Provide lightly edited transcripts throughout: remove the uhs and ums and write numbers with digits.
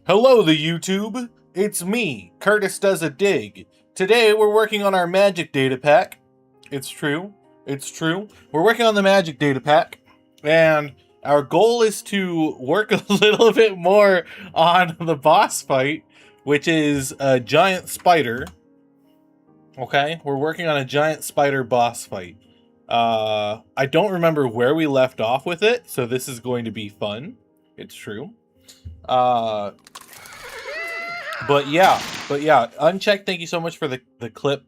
Hello, the YouTube. It's me, CurtisDoesADig. Today we're working on our magic data pack. It's true. It's true. We're working on the magic data pack, and our goal is to work a little bit more on the boss fight, which is a giant spider. Okay, we're working on a giant spider boss fight. I don't remember where we left off with it, so this is going to be fun. It's true. But yeah, Unchecked, thank you so much for the clip.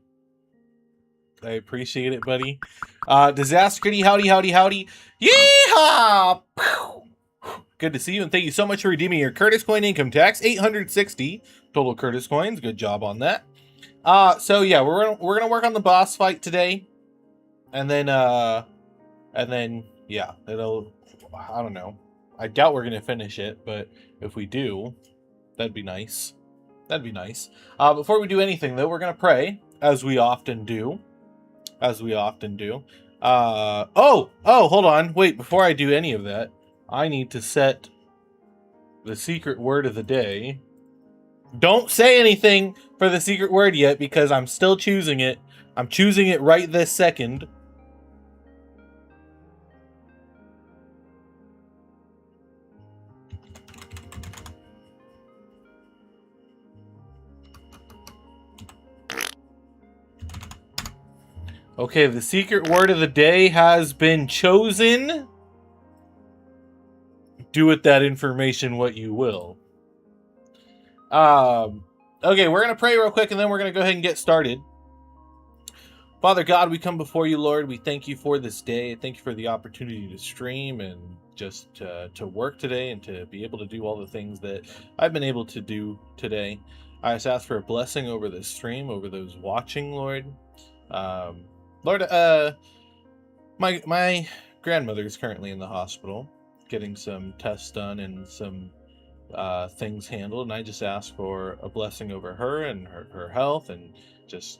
I appreciate it, buddy. Disaster Kitty, howdy. Yeehaw! Good to see you, and thank you so much for redeeming your Curtis coin income tax. 860 total Curtis coins. Good job on that. So yeah, we're gonna work on the boss fight today, and then yeah, I don't know. I doubt we're gonna finish it, but if we do, that'd be nice. That'd be nice. Before we do anything, though, we're gonna pray, as we often do. Oh, hold on. Wait, before I do any of that, I need to set the secret word of the day. Don't say anything for the secret word yet, because I'm still choosing it. I'm choosing it right this second. Okay, the secret word of the day has been chosen. Do with that information what you will. Okay, we're going to pray real quick, and then we're going to go ahead and get started. Father God, we come before you, Lord. We thank you for this day. Thank you for the opportunity to stream and just to work today and to be able to do all the things that I've been able to do today. I just ask for a blessing over this stream, over those watching, Lord. Lord, my grandmother is currently in the hospital getting some tests done and some things handled, and I just ask for a blessing over her and her health, and just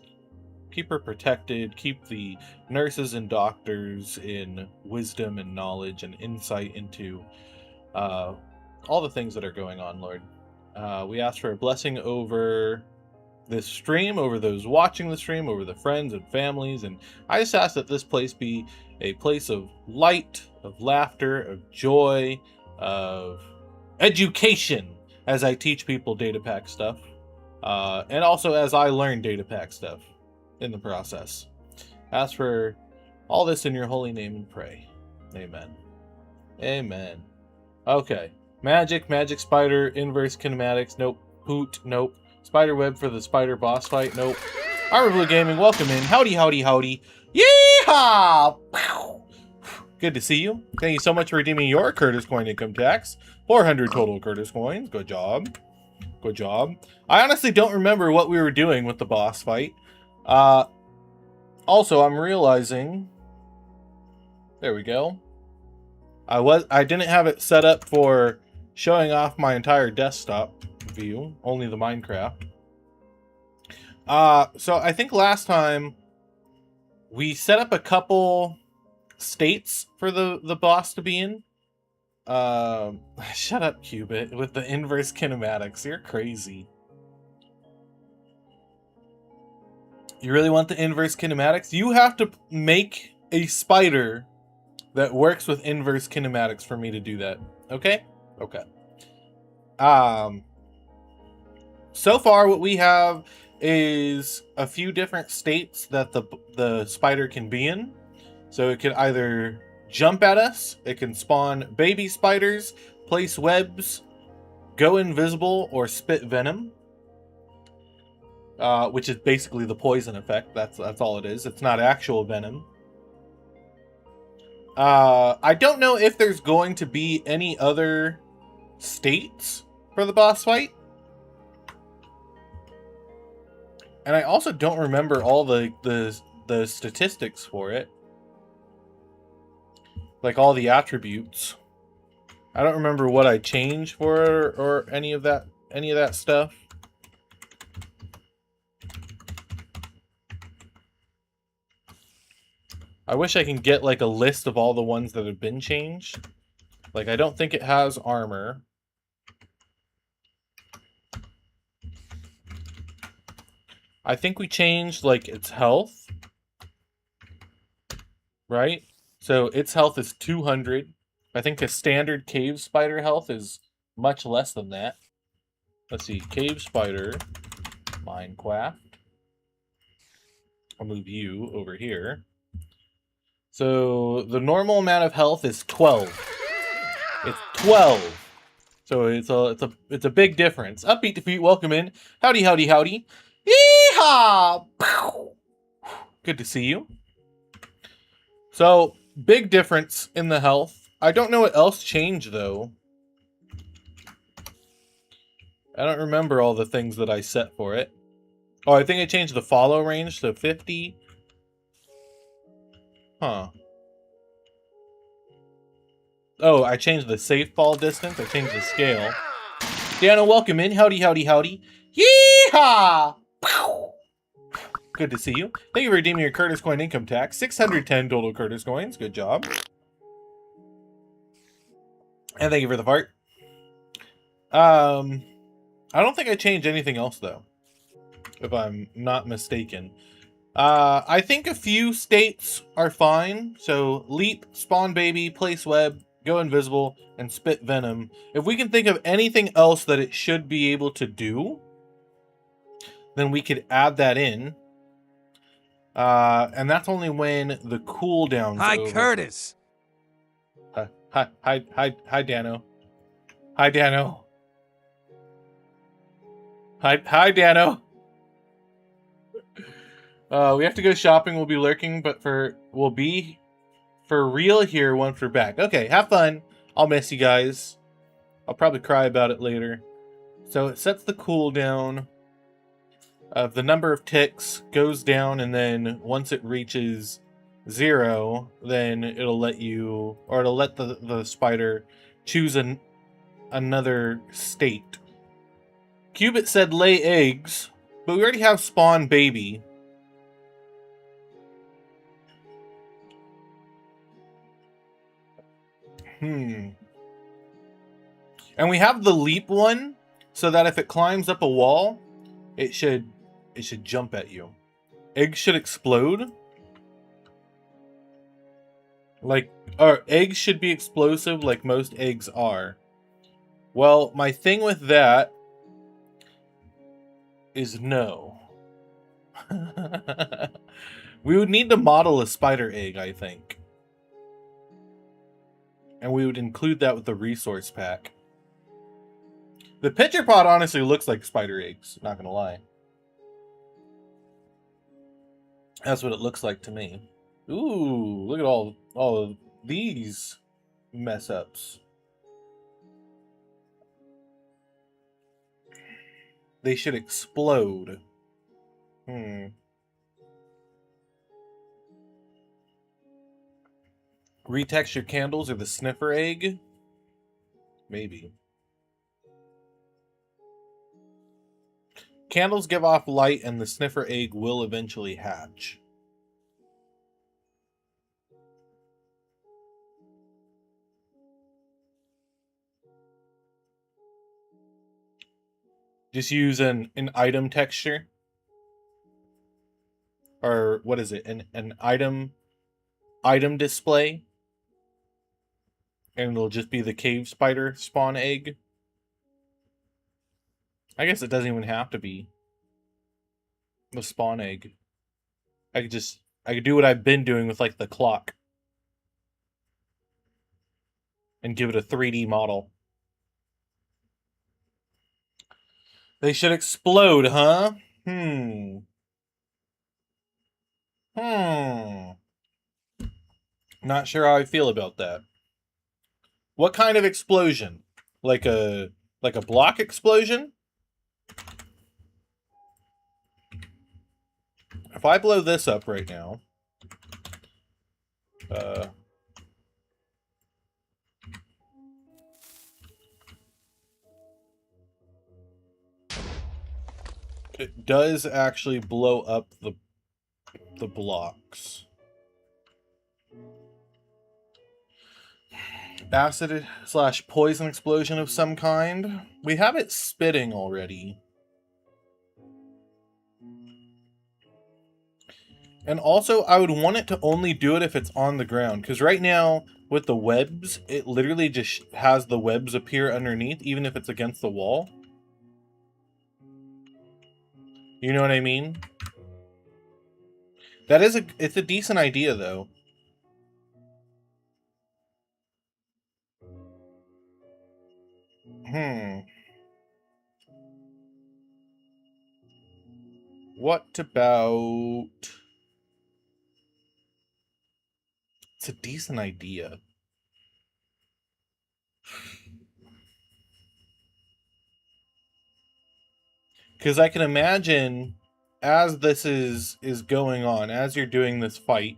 keep her protected, keep the nurses and doctors in wisdom and knowledge and insight into all the things that are going on, Lord. We ask for a blessing over this stream, over those watching the stream, over the friends and families, and I just ask that this place be a place of light, of laughter, of joy, of education as I teach people Datapack stuff, and also as I learn Datapack stuff in the process. Ask for all this in your holy name and pray. Amen. Amen. Okay. Magic spider, inverse kinematics, nope. Hoot, nope. Spiderweb for the spider boss fight, nope. Armor Blue Gaming, welcome in. Howdy. Yeehaw! Good to see you. Thank you so much for redeeming your Curtis coin income tax. 400 total Curtis coins. Good job. Good job. I honestly don't remember what we were doing with the boss fight. Also, I'm realizing... There we go. I didn't have it set up for showing off my entire desktop view, only the Minecraft. So I think last time we set up a couple states for the boss to be in. Shut up, Cubit, with the inverse kinematics. You're crazy. You really want the inverse kinematics? You have to make a spider that works with inverse kinematics for me to do that. Okay? Okay. So far what we have is a few different states that the spider can be in. So it can either jump at us, it can spawn baby spiders, place webs, go invisible, or spit venom. Which is basically the poison effect. That's all it is. It's not actual venom. I don't know if there's going to be any other states for the boss fight. And I also don't remember all the statistics for it. Like all the attributes. I don't remember what I changed for it or any of that stuff. I wish I can get like a list of all the ones that have been changed. Like I don't think it has armor. I think we changed like its health, right? So its health is 200. I think a standard cave spider health is much less than that. Let's see, cave spider, Minecraft. I'll move you over here. So the normal amount of health is 12. It's 12. So it's a big difference. Upbeat defeat, welcome in. Howdy, howdy, howdy. Yeehaw! Good to see you. So, big difference in the health. I don't know what else changed, though. I don't remember all the things that I set for it. Oh, I think I changed the follow range to 50. Huh. Oh, I changed the safe fall distance. I changed the scale. Dano, welcome in. Howdy, howdy, howdy. Yeehaw! Good to see you. Thank you for redeeming your Curtis coin income tax. 610 total Curtis coins. Good job. And thank you for the fart. I don't think I changed anything else, though, if I'm not mistaken. I think a few states are fine. So, leap, spawn baby, place web, go invisible, and spit venom. If we can think of anything else that it should be able to do, then we could add that in. And that's only when the cooldown's Hi, over. Curtis. Hi, Dano. Hi, Dano. Hi, Dano. We have to go shopping. We'll be lurking, but we'll be for real here once we're back. Okay, have fun. I'll miss you guys. I'll probably cry about it later. So it sets the cooldown of the number of ticks goes down, and then once it reaches 0, then it'll let you, or it'll let the spider choose another state. Cubit said lay eggs, but we already have spawn baby. And we have the leap one, so that if it climbs up a wall, it should jump at you. Eggs should explode. Or eggs should be explosive like most eggs are. Well, my thing with that is no. We would need to model a spider egg, I think. And we would include that with the resource pack. The pitcher pod honestly looks like spider eggs, not gonna lie. That's what it looks like to me. Ooh, look at all of these mess ups. They should explode. Retexture candles or the sniffer egg? Maybe. Candles give off light and the sniffer egg will eventually hatch. Just use an item texture. Or what is it? An item display. And it'll just be the cave spider spawn egg. I guess it doesn't even have to be the spawn egg. I could do what I've been doing with like the clock. And give it a 3D model. They should explode, huh? Not sure how I feel about that. What kind of explosion? Like a block explosion? If I blow this up right now, it does actually blow up the blocks. Acid/poison explosion of some kind. We have it spitting already. And also, I would want it to only do it if it's on the ground. Because right now, with the webs, it literally just has the webs appear underneath, even if it's against the wall. You know what I mean? It's a decent idea, though. What about... It's a decent idea. Because I can imagine, as this is going on, as you're doing this fight,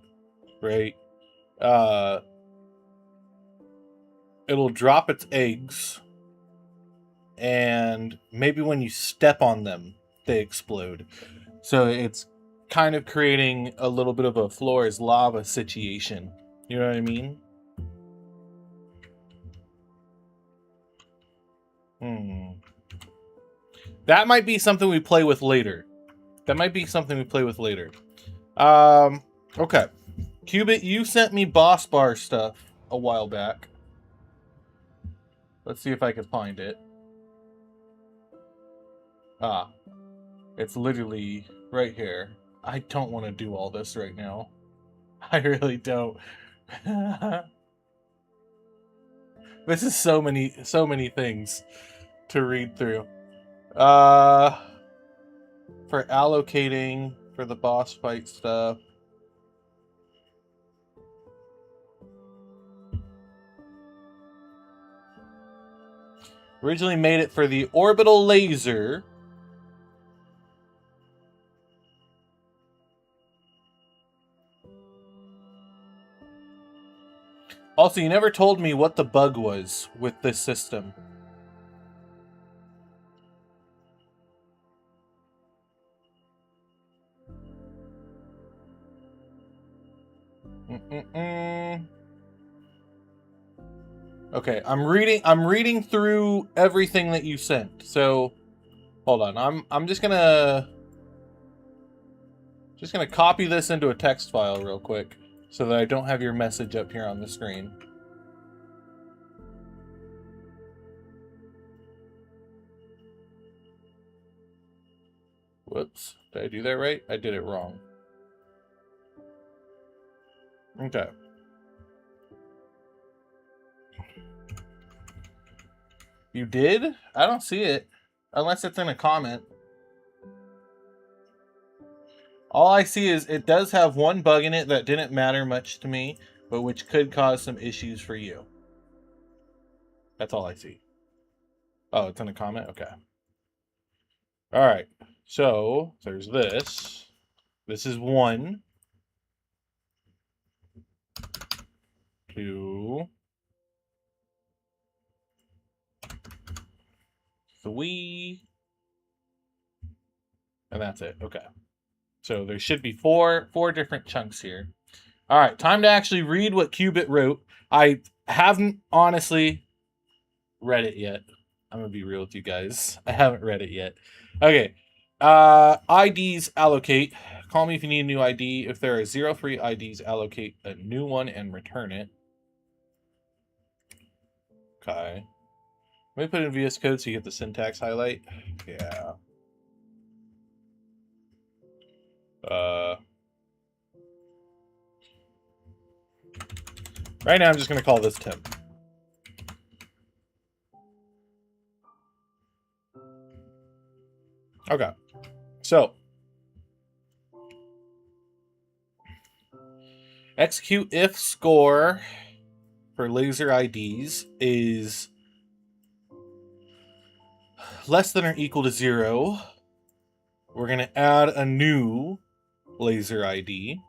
right? It'll drop its eggs, and maybe when you step on them, they explode. So it's kind of creating a little bit of a floor is lava situation. You know what I mean? That might be something we play with later. Okay. Cubit, you sent me boss bar stuff a while back. Let's see if I can find it. Ah. It's literally right here. I don't want to do all this right now. I really don't. This is so many things to read through. For allocating for the boss fight stuff. Originally made it for the orbital laser. Also, you never told me what the bug was with this system. Okay, I'm reading through everything that you sent. So, hold on. I'm just gonna copy this into a text file real quick so that I don't have your message up here on the screen. Whoops. Did I do that right? I did it wrong. Okay. You did? I don't see it. Unless it's in a comment. All I see is it does have one bug in it that didn't matter much to me, but which could cause some issues for you. That's all I see. Oh, it's in a comment? Okay. Alright. So, there's this. This is 1. 2. 3. And that's it. Okay. So there should be four different chunks here. All right, time to actually read what Qubit wrote. I haven't honestly read it yet. I'm gonna be real with you guys. I haven't read it yet. Okay. IDs allocate. Call me if you need a new ID. If there are 03 IDs, allocate a new one and return it. Okay. Let me put in VS Code so you get the syntax highlight. Yeah. Right now I'm just going to call this Tim. Okay. So, execute if score for laser IDs is less than or equal to 0. We're going to add a new laser ID.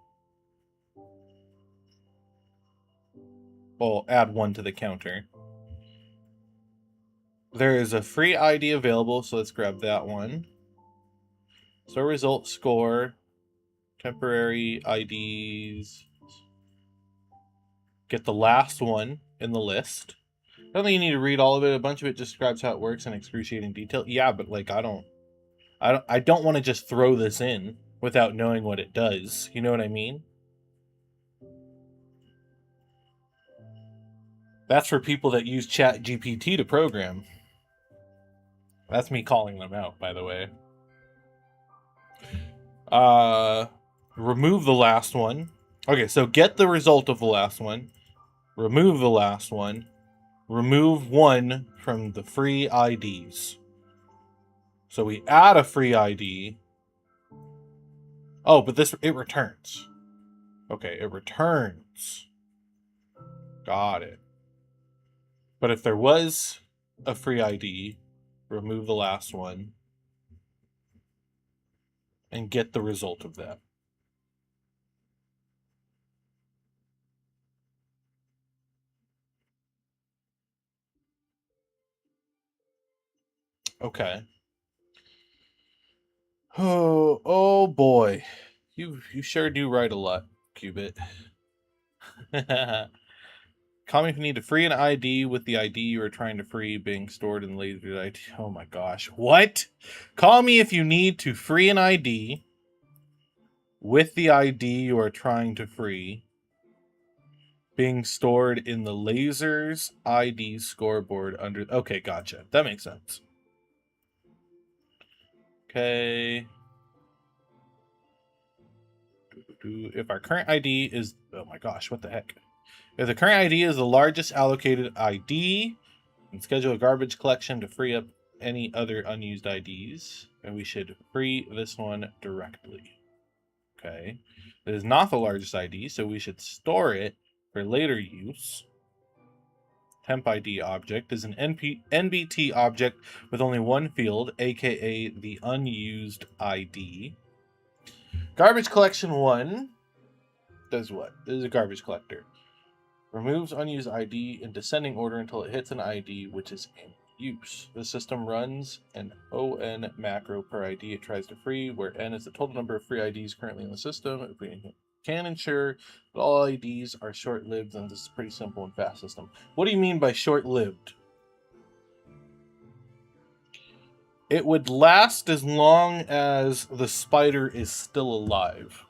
We'll add 1 to the counter. There is a free ID available, so let's grab that one. So result score, temporary IDs. Get the last one in the list. I don't think you need to read all of it. A bunch of it just describes how it works in excruciating detail. Yeah, but like I don't want to just throw this in. without knowing what it does. You know what I mean? That's for people that use ChatGPT to program. That's me calling them out, by the way. Remove the last one. Okay, so get the result of the last one. Remove the last one. Remove one from the free IDs. So we add a free ID. Oh, but it returns. Okay, it returns. Got it. But if there was a free ID, remove the last one and get the result of that. Okay. Oh boy. You sure do write a lot, Qubit. Call me if you need to free an ID with the ID you are trying to free being stored in laser ID. Oh my gosh. What? Call me if you need to free an ID with the ID you are trying to free being stored in the lasers ID scoreboard under. Okay, gotcha. That makes sense. Okay. If our current ID is. Oh my gosh, what the heck? If the current ID is the largest allocated ID, and schedule a garbage collection to free up any other unused IDs, and we should free this one directly. Okay. It is not the largest ID, so we should store it for later use. Temp ID object is an NBT object with only one field, aka the unused ID. Garbage collection 1 does what? This is a garbage collector. Removes unused ID in descending order until it hits an ID which is in use. The system runs an ON macro per ID it tries to free, where N is the total number of free IDs currently in the system. If we can ensure that all IDs are short-lived, then this is a pretty simple and fast system. What do you mean by short-lived? It would last as long as the spider is still alive.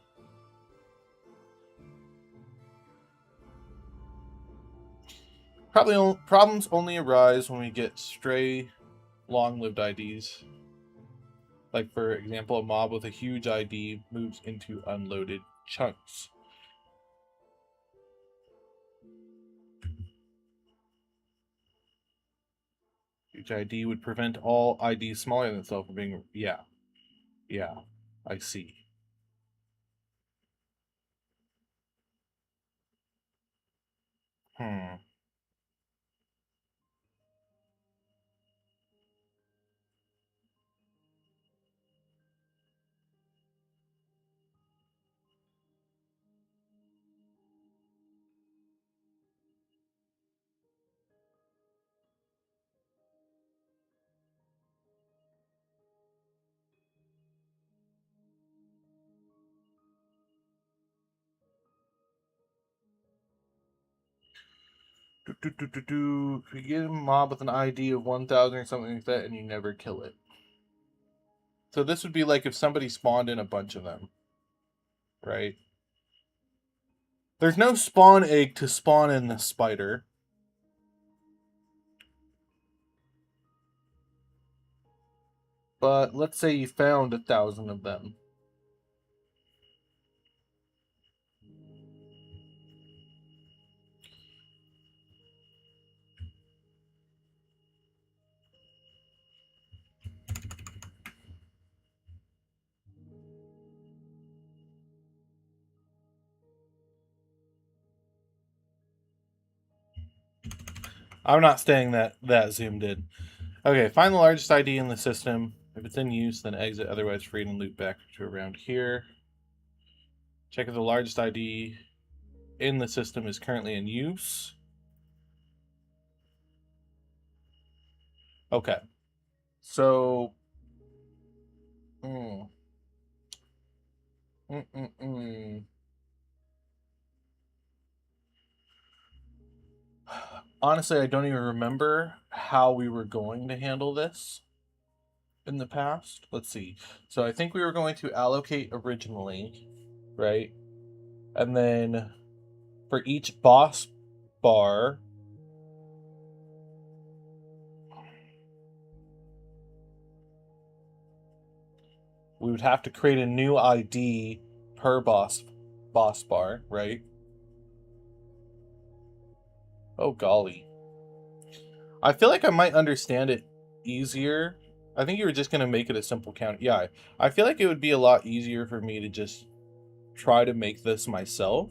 Problems only arise when we get stray, long-lived IDs. Like, for example, a mob with a huge ID moves into unloaded chunks. Huge ID would prevent all IDs smaller than itself from being... Yeah. Yeah. I see. If you get a mob with an ID of 1,000 or something like that and you never kill it. So this would be like if somebody spawned in a bunch of them. Right? There's no spawn egg to spawn in the spider. But let's say you found 1,000 of them. I'm not staying that zoomed in. Okay, find the largest ID in the system. If it's in use, then exit. Otherwise, free and loop back to around here. Check if the largest ID in the system is currently in use. Okay. So... Honestly, I don't even remember how we were going to handle this. in the past. Let's see. So I think we were going to allocate originally, right? And then for each boss bar, we would have to create a new ID per boss bar, right? Oh golly. I feel like I might understand it easier. I think you were just going to make it a simple count. Yeah, I feel like it would be a lot easier for me to just try to make this myself.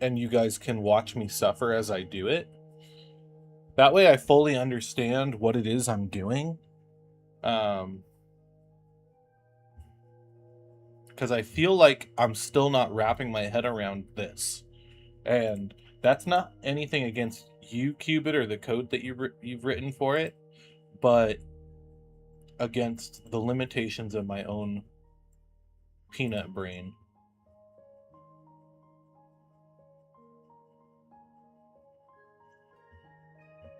And you guys can watch me suffer as I do it. That way I fully understand what it is I'm doing. Because I feel like I'm still not wrapping my head around this. And that's not anything against you, Qubit, or the code that you've written for it, but against the limitations of my own peanut brain.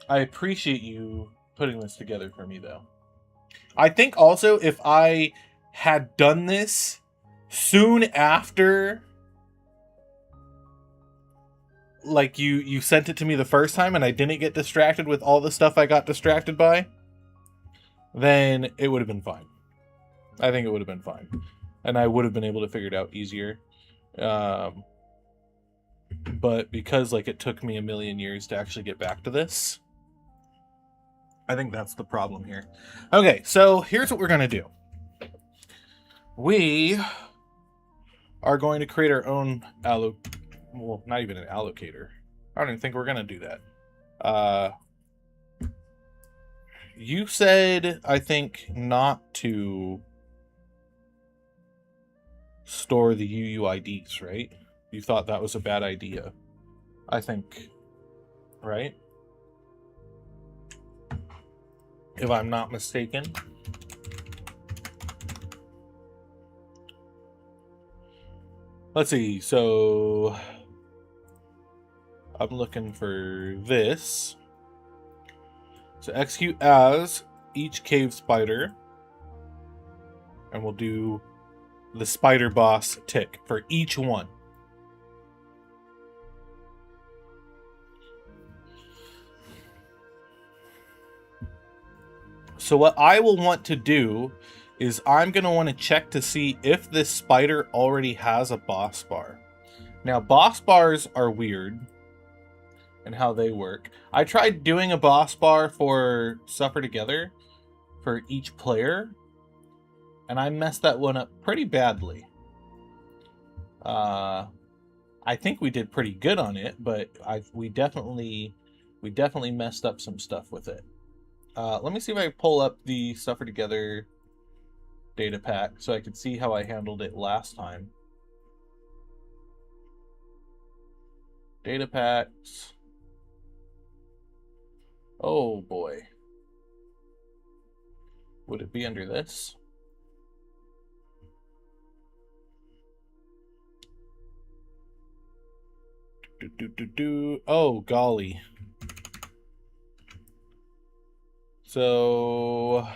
I appreciate you putting this together for me, though. I think also if I had done this soon after, like you sent it to me the first time and I didn't get distracted with all the stuff I got distracted by, then it would have been fine. I think it would have been fine. And I would have been able to figure it out easier. But because like it took me a million years to actually get back to this, I think that's the problem here. Okay, so here's what we're going to do. We are going to create our own well, not even an allocator. I don't even think we're going to do that. You said, I think, not to store the UUIDs, right? You thought that was a bad idea. I think, right? If I'm not mistaken. Let's see, so I'm looking for this. So execute as each cave spider. And we'll do the spider boss tick for each one. So what I will want to do is I'm going to want to check to see if this spider already has a boss bar. Now, boss bars are weird and how they work. I tried doing a boss bar for Suffer Together for each player, and I messed that one up pretty badly. I think we did pretty good on it, but we definitely messed up some stuff with it. Let me see if I can pull up the Suffer Together data pack so I could see how I handled it last time. Data packs. Oh boy. Would it be under this? Oh golly. So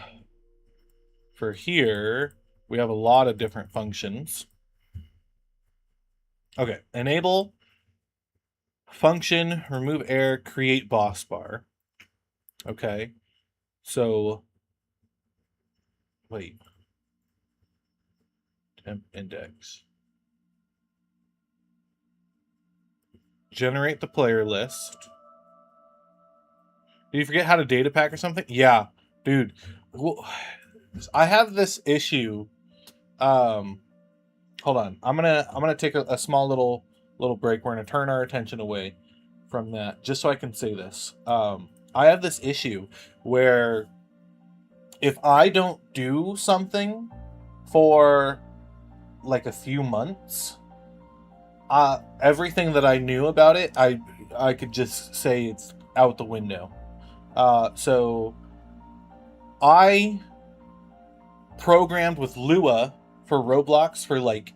for here, we have a lot of different functions. Okay, enable function, remove error, create boss bar. Okay, so wait, temp index. Generate the player list. Did you forget how to data pack or something? Yeah, dude. Well, I have this issue. Hold on. I'm gonna take a small little break. We're gonna turn our attention away from that just so I can say this. I have this issue where if I don't do something for like a few months, everything that I knew about it, I could just say it's out the window. So I programmed with Lua for Roblox for like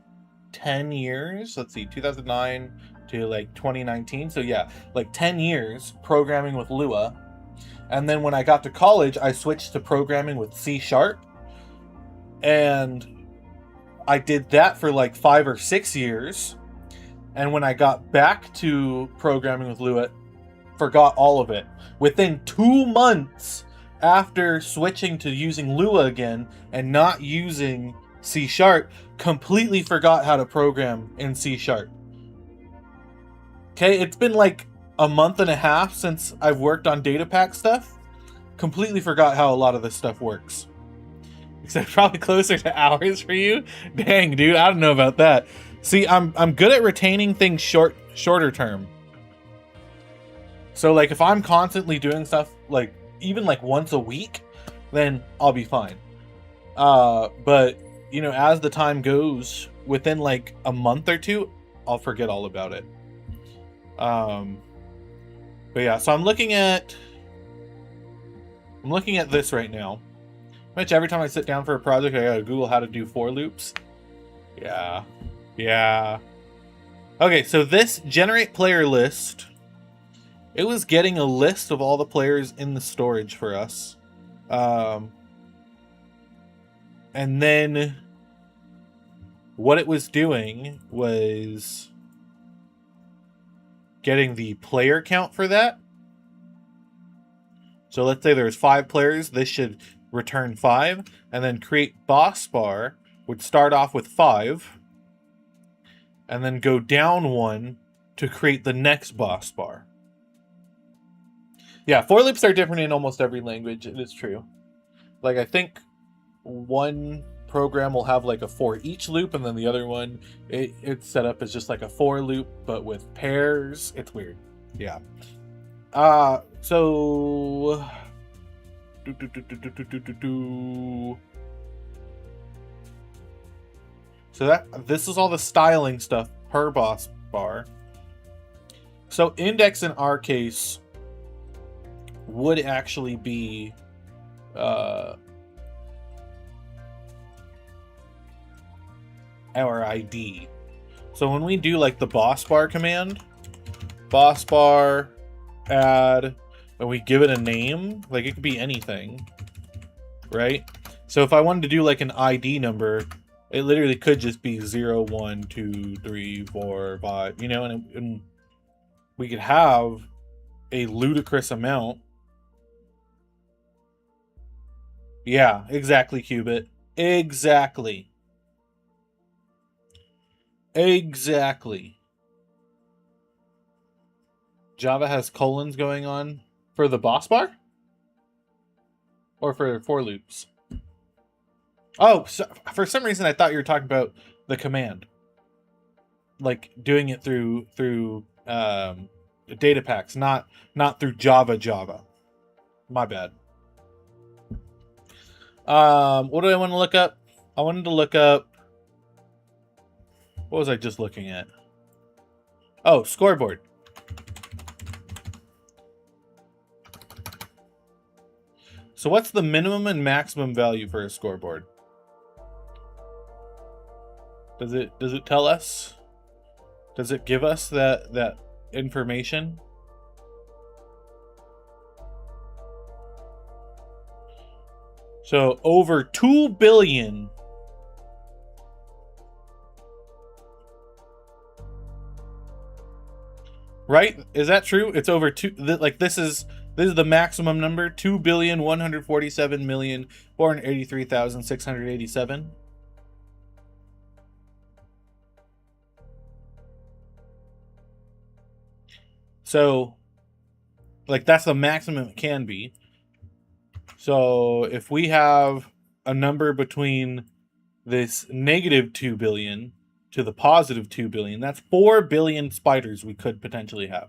10 years. Let's see, 2009 to like 2019. So yeah, like 10 years programming with Lua. And then when I got to college, I switched to programming with C#. And I did that for like 5 or 6 years. And when I got back to programming with Lua, forgot all of it. Within 2 months after switching to using Lua again and not using C#, completely forgot how to program in C#. Okay, it's been like a month and a half since I've worked on Datapack stuff. Completely forgot how a lot of this stuff works. Except probably closer to hours for you. Dang, dude, I don't know about that. See, I'm good at retaining things shorter term. So like if I'm constantly doing stuff like even like once a week, then I'll be fine. But you know, as the time goes, within like a month or two, I'll forget all about it. But yeah, so I'm looking at this right now. Which every time I sit down for a project, I gotta Google how to do for loops. Yeah. Okay, so this generate player list, it was getting a list of all the players in the storage for us. And then what it was doing was getting the player count for that. So let's say there's 5 players. This should return 5, and then create boss bar would start off with 5, and then go down 1 to create the next boss bar. Yeah, for loops are different in almost every language. It is true. Like I think one program will have like a for each loop, and then the other one it's set up as just like a for loop but with pairs. It's weird. Yeah. So So this is all the styling stuff per boss bar. So index in our case would actually be our ID. So when we do like the boss bar command, boss bar add, and we give it a name, like it could be anything, right? So if I wanted to do like an ID number, it literally could just be 0, 1, 2, 3, 4, 5, you know, and we could have a ludicrous amount. Yeah, exactly, Qubit. Exactly. Java has colons going on for the boss bar? Or for loops? Oh, so for some reason I thought you were talking about the command. Like doing it through data packs, not through Java. My bad. What do I want to look up? I wanted to look up, what was I just looking at? Oh, scoreboard. So what's the minimum and maximum value for a scoreboard? Does it tell us? Does it give us that information? So over 2 billion. Right? Is that true? It's over 2, like this is the maximum number, 2,147,483,687. So like that's the maximum it can be. So if we have a number between this negative 2 billion to the positive 2 billion, that's 4 billion spiders we could potentially have.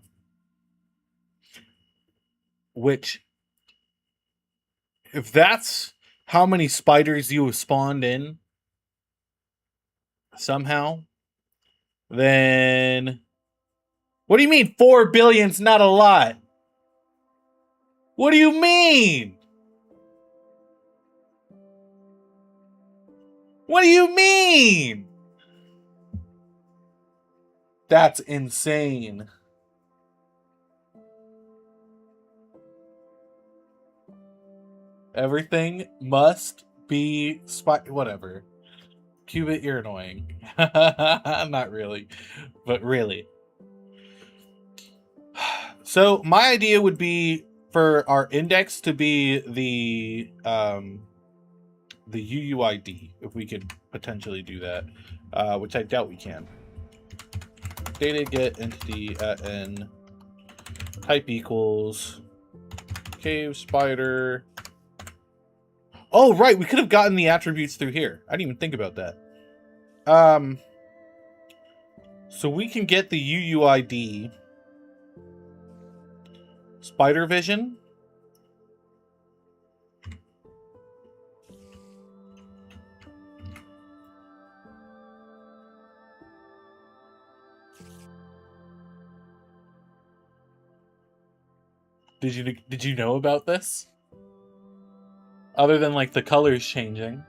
Which, if that's how many spiders you have spawned in somehow, then what do you mean 4 billion's not a lot? What do you mean? What do you mean? That's insane. Everything must be whatever. Qubit, you're annoying. Not really, but really. So my idea would be for our index to be the UUID, if we could potentially do that, which I doubt we can. Data get entity at n type equals cave spider. Oh, right, we could have gotten the attributes through here. I didn't even think about that. So we can get the UUID spider vision. Did you know about this? Other than like the colors changing.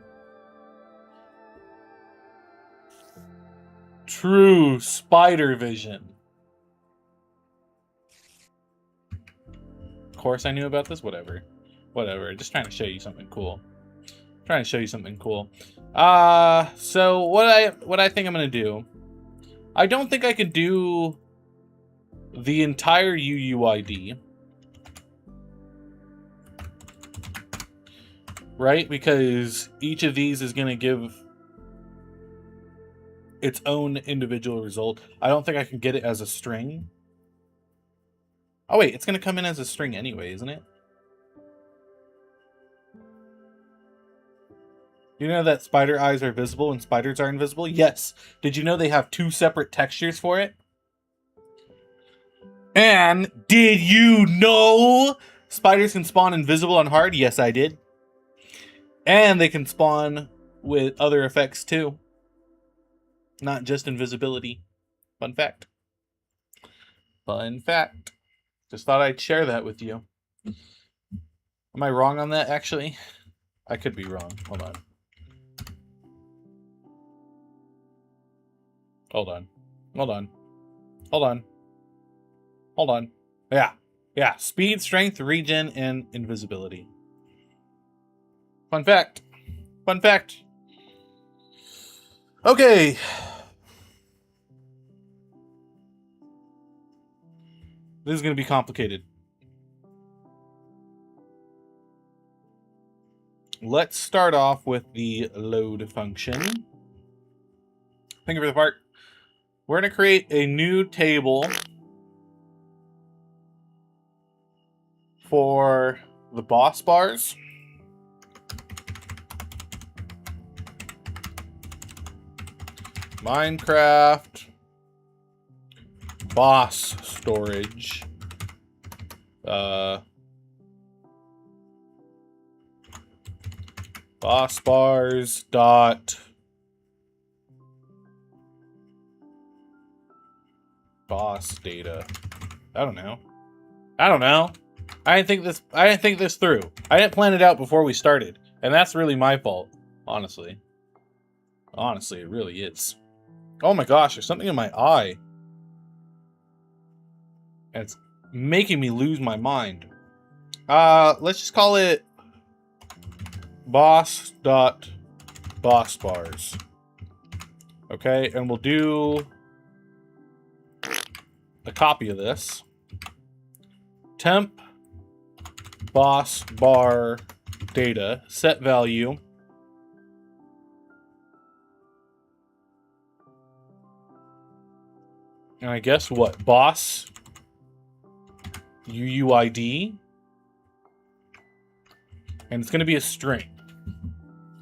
True spider vision. Of course I knew about this. Whatever. Just trying to show you something cool. So what I think I'm gonna do. I don't think I could do the entire UUID. Right? Because each of these is gonna give its own individual result. I don't think I can get it as a string. Oh wait, it's gonna come in as a string anyway, isn't it? You know that spider eyes are visible and spiders are invisible? Yes. Did you know they have 2 separate textures for it? And did you know spiders can spawn invisible on hard? Yes, I did. And they can spawn with other effects too. Not just invisibility. Fun fact. Just thought I'd share that with you. Am I wrong on that, actually? I could be wrong. Hold on. Yeah. Speed, strength, regen, and invisibility. Fun fact. Okay. This is going to be complicated. Let's start off with the load function. Thank you for the part. We're going to create a new table for the boss bars. Minecraft boss storage. Boss bars dot boss data. I don't know. I didn't think this through. I didn't plan it out before we started, and that's really my fault, honestly. Honestly, it really is. Oh my gosh, there's something in my eye. And it's making me lose my mind. Let's just call it boss.bossbars. Okay, and we'll do a copy of this. Temp boss bar data set value. And I guess what? Boss UUID. And it's going to be a string.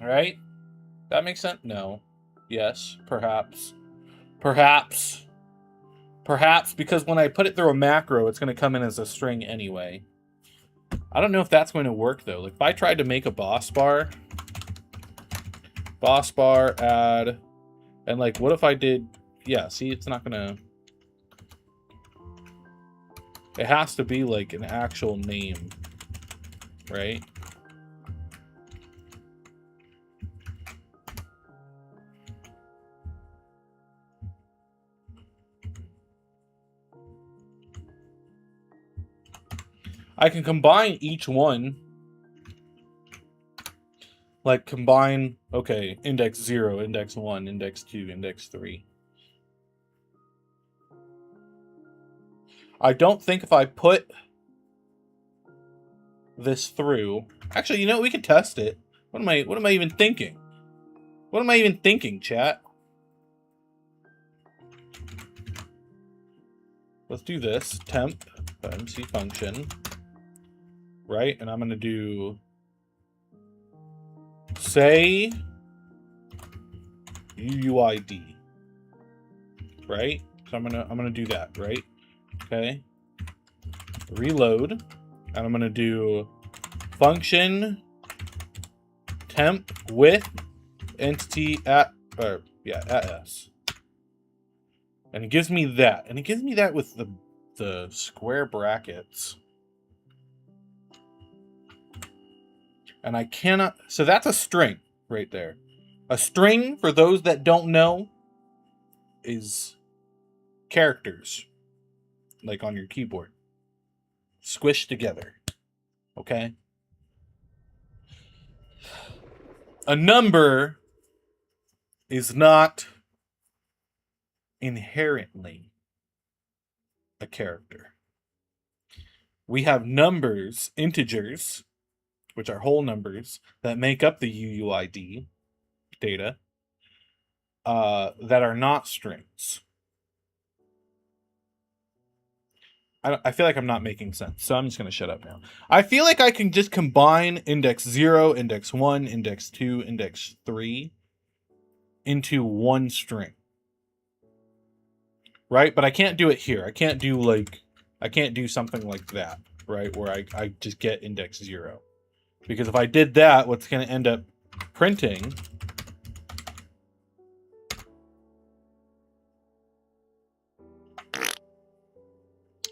All right? That makes sense? No. Yes. Perhaps. Perhaps, because when I put it through a macro, it's going to come in as a string anyway. I don't know if that's going to work, though. Like, if I tried to make a boss bar add, and, like, what if I did... Yeah, see, it's not going to... It has to be, like, an actual name, right? I can combine each one Like combine, okay, index 0, index 1, index 2, index 3. I don't think if I put this through, actually, you know, we could test it. What am I even thinking? What am I even thinking, chat? Let's do this, temp, MC function, right? And I'm gonna do say UUID, right? So I'm gonna do that, right? Okay. Reload, and I'm gonna do function temp with entity at s, and it gives me that, and it gives me that with the square brackets, and I cannot. So that's a string right there. A string, for those that don't know, is characters, like on your keyboard, squished together. Okay. A number is not inherently a character. We have numbers, integers, which are whole numbers, that make up the UUID data, that are not strings. I feel like I'm not making sense, so I'm just going to shut up now. I feel like I can just combine index 0, index 1, index 2, index 3 into one string. Right? But I can't do it here. I can't do something like that, right? Where I just get index 0. Because if I did that, what's going to end up printing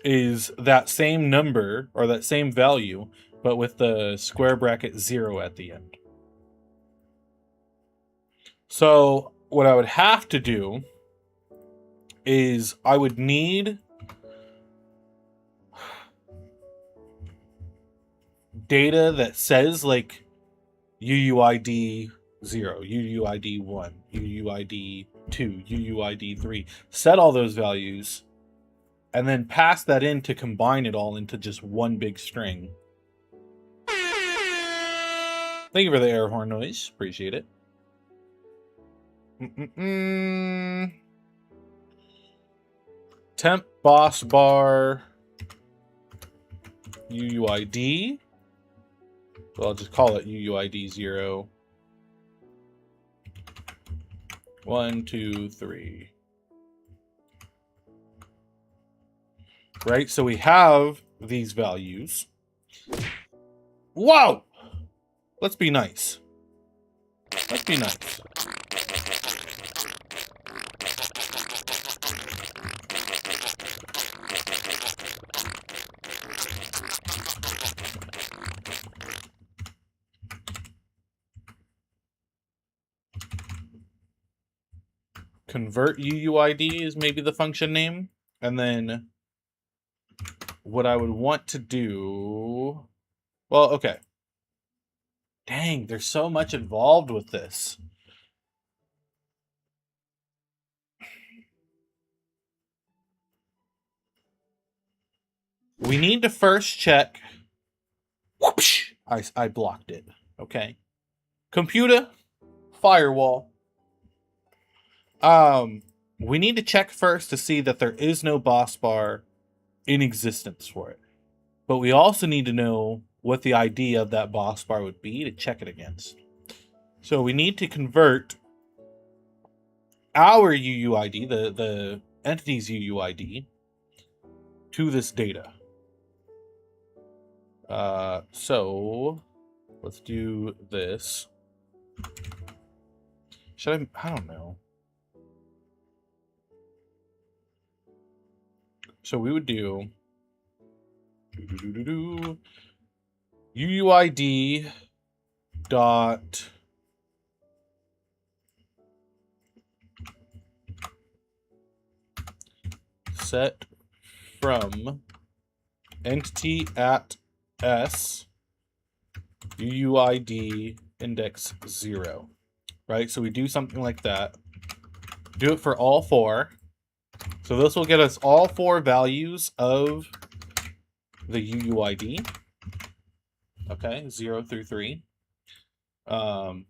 is that same number, or that same value, but with the square bracket 0 at the end. So what I would have to do is I would need data that says like UUID 0, UUID 1, UUID 2, UUID 3. Set all those values and then pass that in to combine it all into just one big string. Thank you for the air horn noise. Appreciate it. Temp boss bar UUID. So I'll just call it UUID 0. 1, 2, 3. Right, so we have these values. Whoa! Let's be nice. Let's be nice. Convert UUID is maybe the function name. And then what I would want to do... Well, okay. Dang, there's so much involved with this. We need to first check... Whoopsh! I blocked it. Okay. Computer, firewall. We need to check first to see that there is no boss bar in existence for it. But we also need to know what the ID of that boss bar would be to check it against. So we need to convert our UUID, the entity's UUID, to this data. So let's do this. Should I don't know. So we would do UUID dot set from entity at s UUID index 0, right? So we do something like that. Do it for all 4. So this will get us all 4 values of the UUID. Okay, 0 through 3. We'll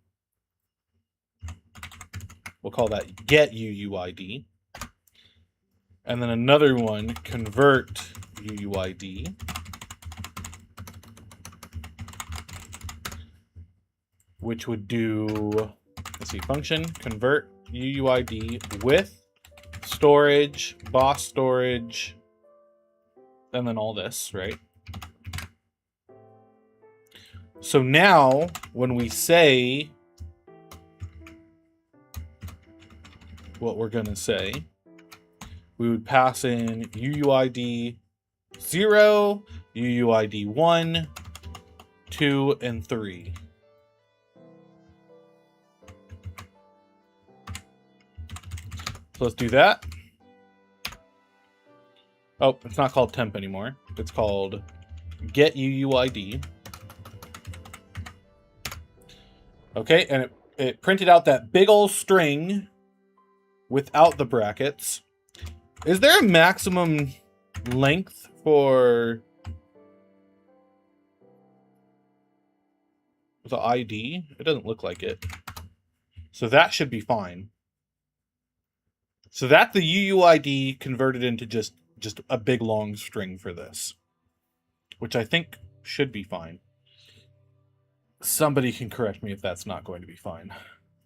call that get UUID. And then another one, convert UUID. Which would do, let's see, function convert UUID with storage, boss storage, and then all this, right? So now when we say what we're going to say, we would pass in UUID 0, UUID 1, 2, and 3. So let's do that. Oh, it's not called temp anymore. It's called get UUID. Okay, and it printed out that big old string without the brackets. Is there a maximum length for the ID? It doesn't look like it. So that should be fine. So that's the UUID converted into just a big long string for this, which I think should be fine. Somebody can correct me if that's not going to be fine,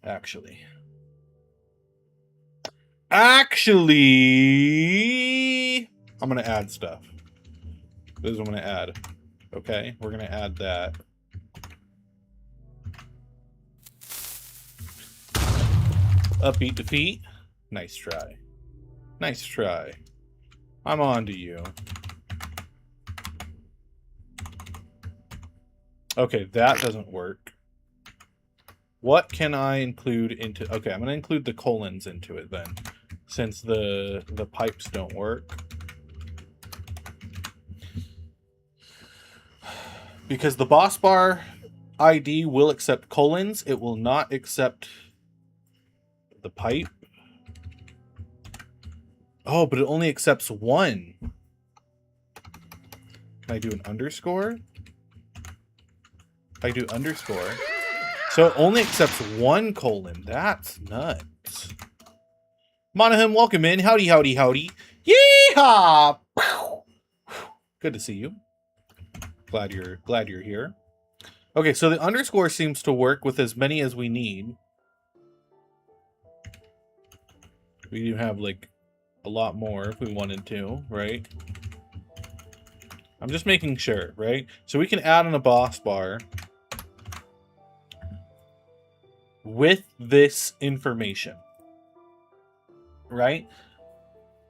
actually. Actually, I'm going to add stuff. This is what I'm going to add. Okay, we're going to add that. Upbeat defeat. Nice try. Nice try. I'm on to you. Okay, that doesn't work. What can I include into... Okay, I'm going to include the colons into it then, since the pipes don't work. Because the boss bar ID will accept colons, it will not accept the pipe. Oh, but it only accepts 1. Can I do an underscore? I do underscore. So it only accepts 1 colon. That's nuts. Monahan, welcome in. Howdy, howdy, howdy. Yeehaw! Good to see you. Glad you're here. Okay, so the underscore seems to work with as many as we need. We do have like a lot more if we wanted to, right? I'm just making sure, right? So we can add on a boss bar with this information, right?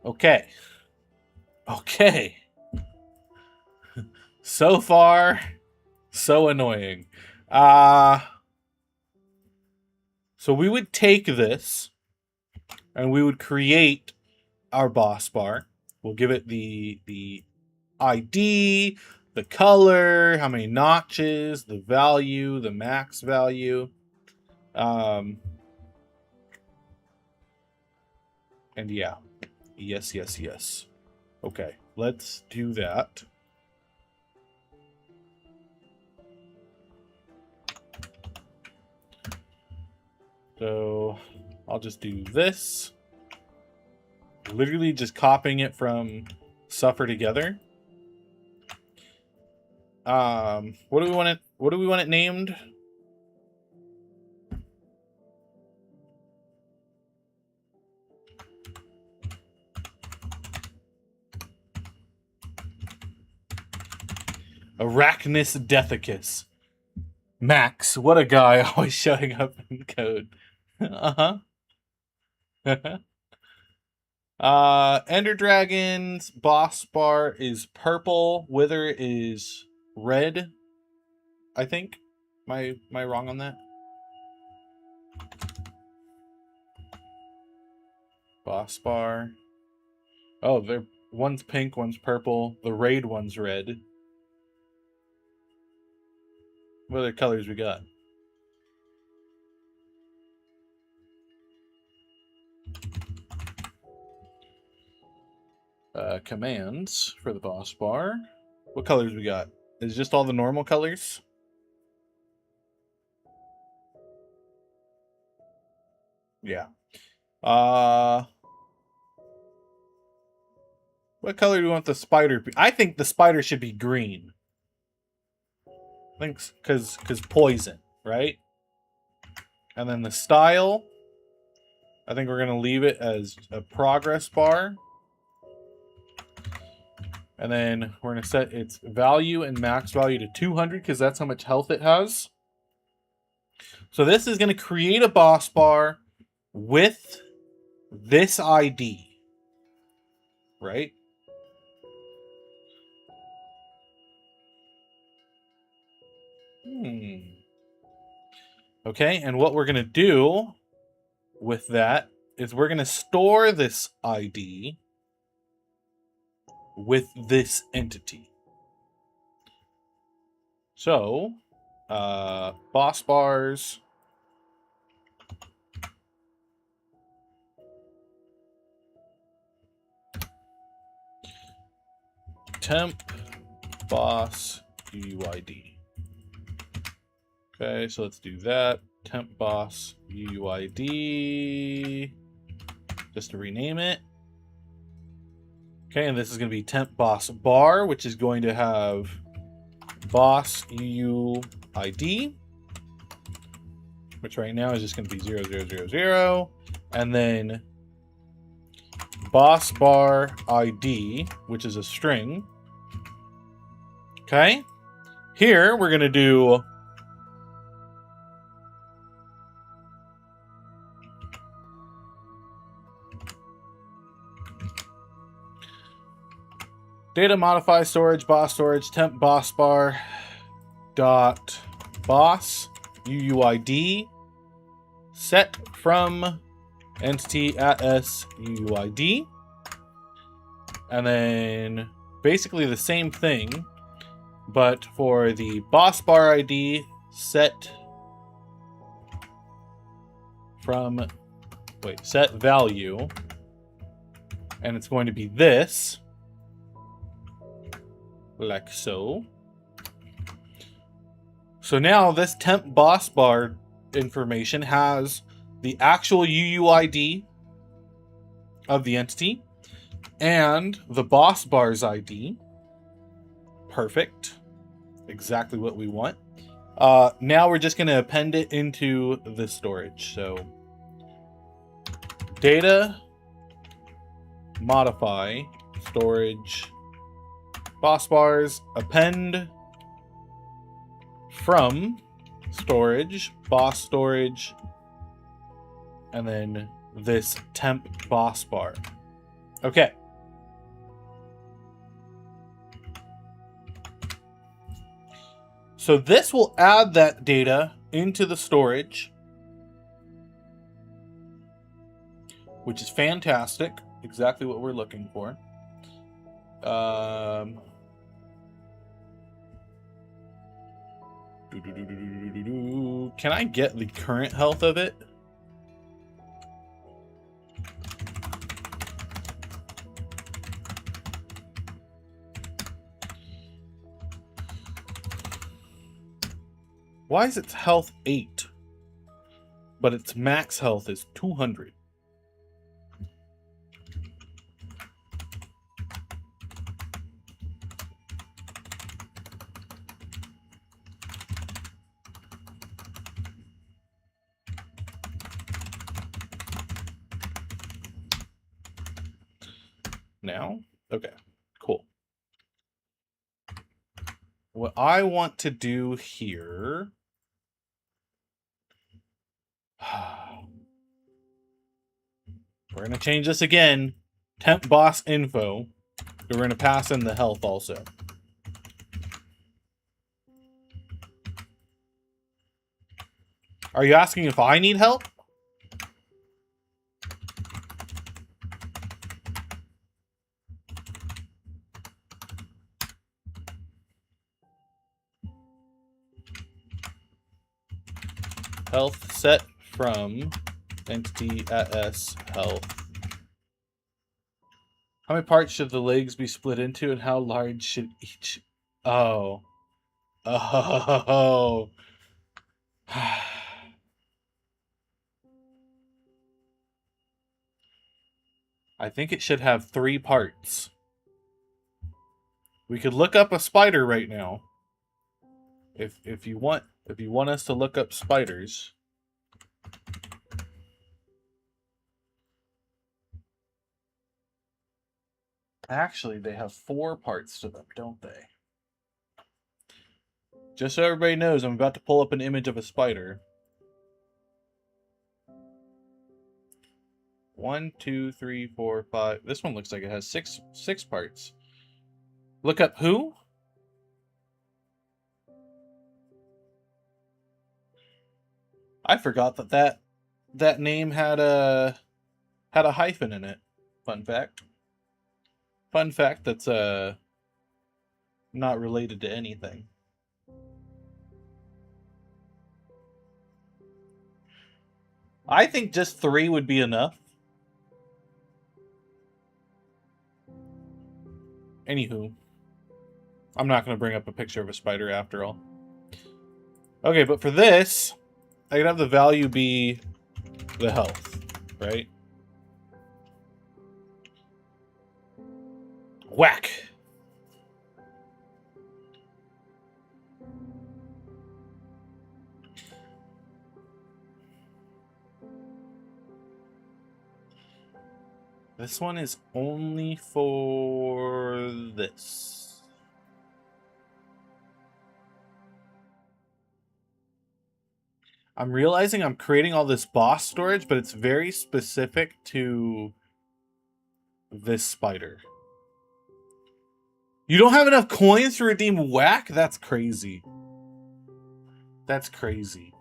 Okay. Okay. So far, so annoying. So we would take this and we would create our boss bar. We'll give it the ID, the color, how many notches, the value, the max value. And yeah, yes. Okay, let's do that. So I'll just do this. Literally just copying it from Suffer Together. What do we want it named? Arachnus Deathicus. Max, what a guy, always showing up in code. Ender Dragon's boss bar is purple. Wither is red. I think. Am I wrong on that? Boss bar. Oh, one's pink, one's purple. The raid one's red. What other colors we got? commands for the boss bar. What colors we got? Is it just all the normal colors? Yeah. What color do you want the spider? I think the spider should be green. Thanks, because poison, right? And then the style, I think we're gonna leave it as a progress bar. And then we're gonna set its value and max value to 200 because that's how much health it has. So this is gonna create a boss bar with this ID, right? Okay, and what we're going to do with that is we're going to store this ID with this entity. So, boss bars. Temp boss UUID. Okay, so let's do that. Temp boss UUID. Just to rename it. Okay, and this is going to be temp boss bar, which is going to have boss UUID, which right now is just going to be 0000, and then boss bar ID, which is a string. Okay, here we're going to do data modify storage temp boss bar dot boss UUID set from entity at s UUID, and then basically the same thing, but for the boss bar ID set from set value, and it's going to be this. Like so. So now this temp boss bar information has the actual UUID of the entity and the boss bar's ID. Perfect. Exactly what we want. Now we're just going to append it into the storage. So data modify storage boss bars append from storage boss storage, and then this temp boss bar. Okay. So this will add that data into the storage, which is fantastic. Exactly what we're looking for. Can I get the current health of it? Why is its health 8, but its max health is 200? Now? Okay, cool. What I want to do here... We're going to change this again. Temp boss info. We're going to pass in the health also. Are you asking if I need help? Health set from entity at s health How many parts should the legs be split into, and how large should each... Oh. Oh. I think it should have 3 parts. We could look up a spider right now. If you want us to look up spiders. Actually, they have 4 parts to them, don't they? Just so everybody knows, I'm about to pull up an image of a spider. 1, 2, 3, 4, 5. This one looks like it has six parts. Look up who? I forgot that name had a hyphen in it. Fun fact. Fun fact that's not related to anything. I think just 3 would be enough. Anywho, I'm not going to bring up a picture of a spider after all. Okay, but for this, I can have the value be the health, right? Whack! This one is only for this. I'm realizing I'm creating all this boss storage, but it's very specific to this spider. You don't have enough coins to redeem whack? That's crazy. That's crazy.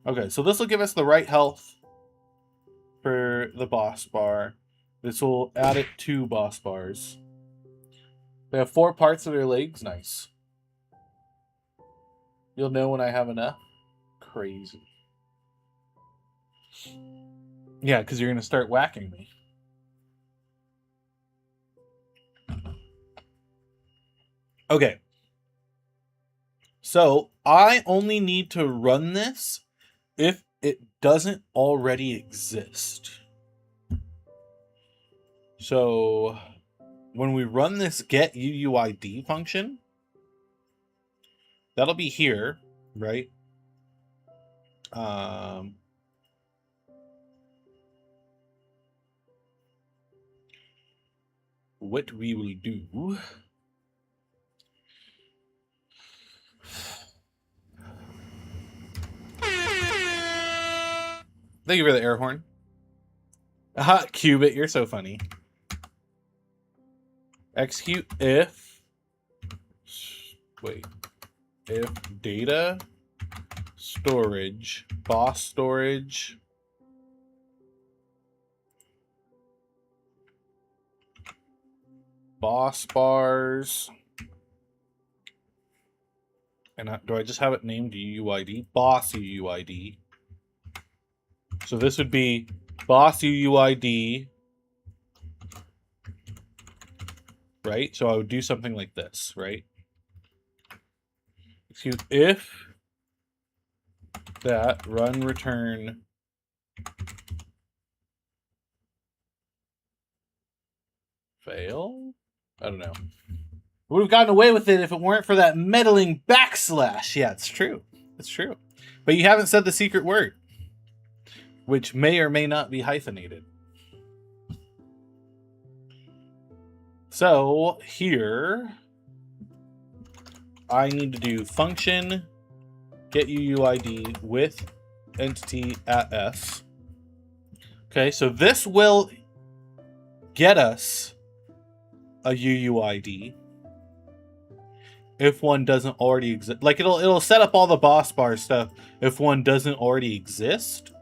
Okay, so this will give us the right health for the boss bar. This will add it 2 boss bars. They have 4 parts of their legs. Nice. You'll know when I have enough. Crazy. Yeah, because you're going to start whacking me. Okay. So, I only need to run this if it doesn't already exist. So, when we run this get UUID function, that'll be here, right? What we will do... Thank you for the air horn. Aha, Qubit, you're so funny. Execute if... Wait. If data storage, boss storage... boss bars... And do I just have it named UUID? Boss UUID. So this would be boss UUID, right? So I would do something like this, right? Excuse if that run return fail? I don't know. Would have gotten away with it if it weren't for that meddling backslash. Yeah, it's true. It's true. But you haven't said the secret word, which may or may not be hyphenated. So here, I need to do function get UUID with entity at s. Okay, so this will get us a UUID if one doesn't already exist. Like it'll set up all the boss bar stuff if one doesn't already exist.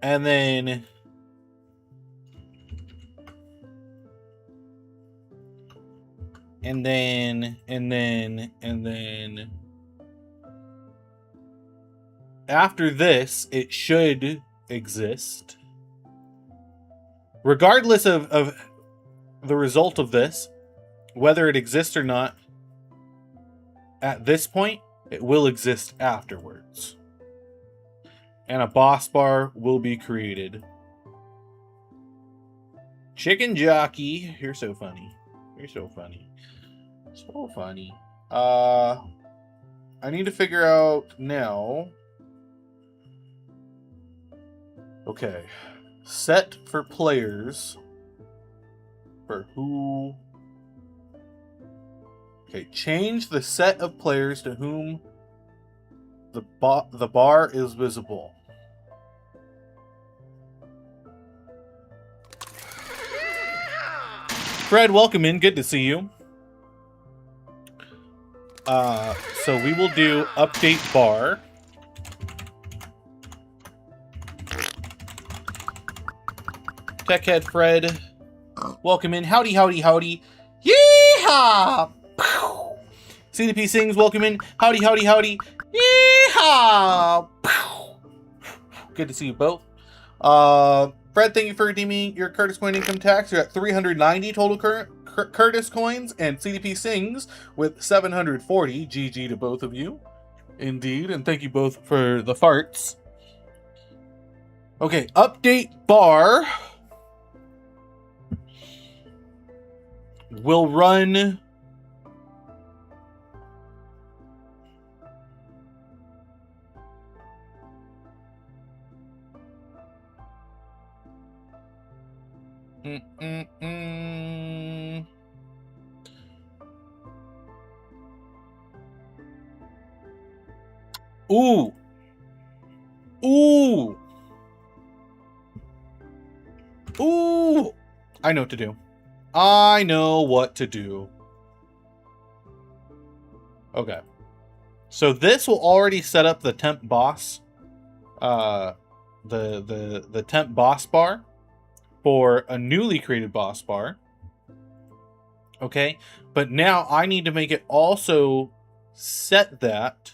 And then after this, it should exist. Regardless of the result of this, whether it exists or not, at this point, it will exist afterwards. And a boss bar will be created. Chicken Jockey, you're so funny. You're so funny. So funny. I need to figure out now. Okay. Set for players. For who? Okay, change the set of players to whom the bar is visible. Fred, welcome in. Good to see you. So we will do update bar. Techhead Fred, welcome in. Howdy, howdy, howdy. Yeehaw! CDP Sings, welcome in. Howdy, howdy, howdy. Yeehaw! Good to see you both. Fred, thank you for redeeming your Curtis coin income tax. You're at 390 total Curtis coins, and CDP Sings with 740. GG to both of you. Indeed, and thank you both for the farts. Okay, update bar will run Ooh. Ooh. Ooh. I know what to do. I know what to do. Okay. So this will already set up the temp boss. The temp boss bar for a newly created boss bar. Okay. But now I need to make it also set that.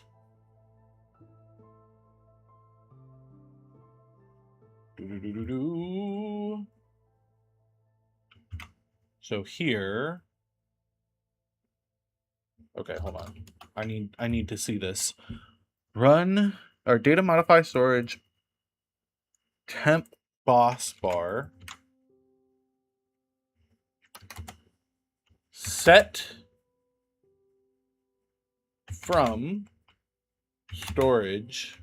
So here. Okay, hold on. I need to see this. Run or data modify storage temp boss bar. Set from storage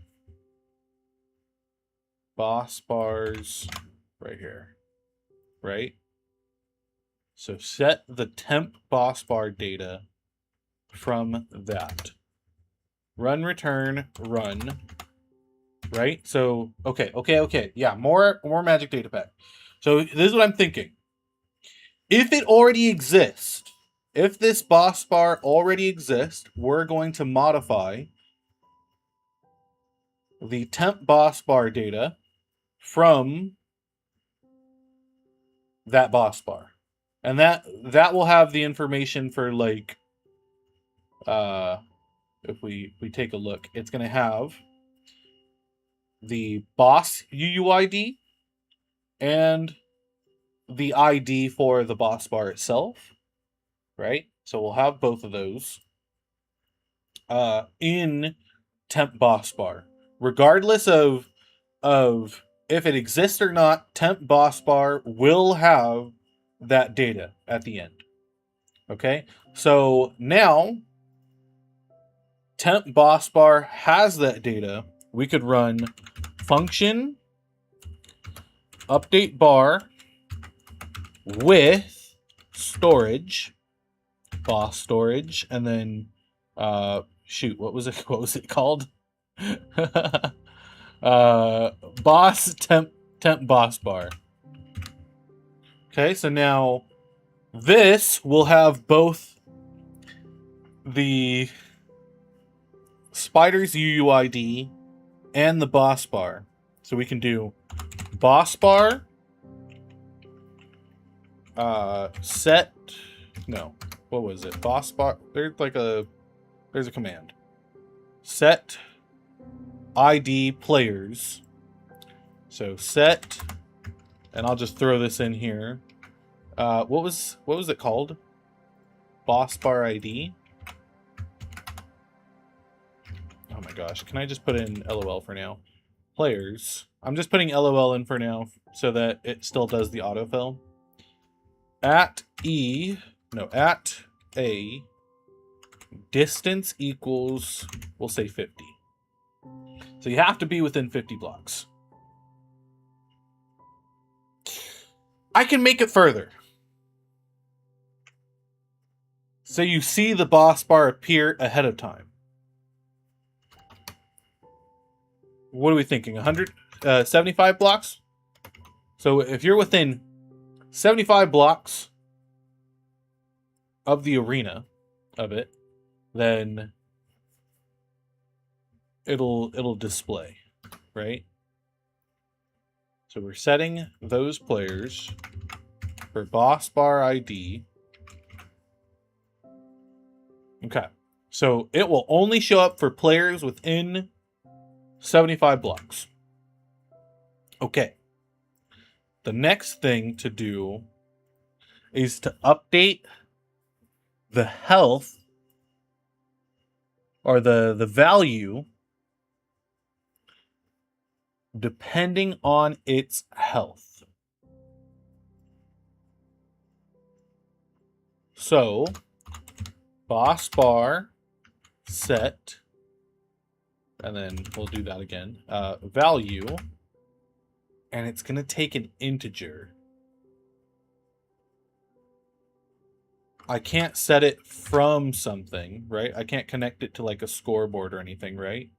boss bars right here, right? So set the temp boss bar data from that. Run, return, run, right? So, okay. Yeah, more magic data pack. So this is what I'm thinking. If it already exists, if this boss bar already exists, we're going to modify the temp boss bar data from that boss bar. And that will have the information for, like, if we take a look, it's going to have the boss UUID and the ID for the boss bar itself, right? So we'll have both of those in temp boss bar. Regardless of if it exists or not, temp boss bar will have that data at the end. Okay, so now temp boss bar has that data. We could run function update bar with storage, boss storage, and then shoot, what was it called? Boss temp boss bar. Okay, so now this will have both the spider's UUID and the boss bar. So we can do boss bar set, no, what was it? Boss bar, there's a command. Set ID players. So set and I'll just throw this in here. What was it called? Boss bar ID. Oh my gosh, can I just put in LOL for now? Players. I'm just putting LOL in for now so that it still does the autofill. At A distance equals, we'll say 50. So you have to be within 50 blocks. I can make it further. So you see the boss bar appear ahead of time. What are we thinking? 175 blocks? So if you're within 75 blocks of the arena of it, then it'll display, right? So we're setting those players for boss bar ID. Okay. So it will only show up for players within 75 blocks. Okay. The next thing to do is to update the health or the value depending on its health. So boss bar set, and then we'll do that again, value, and it's going to take an integer. I can't set it from something, right? I can't connect it to like a scoreboard or anything, right?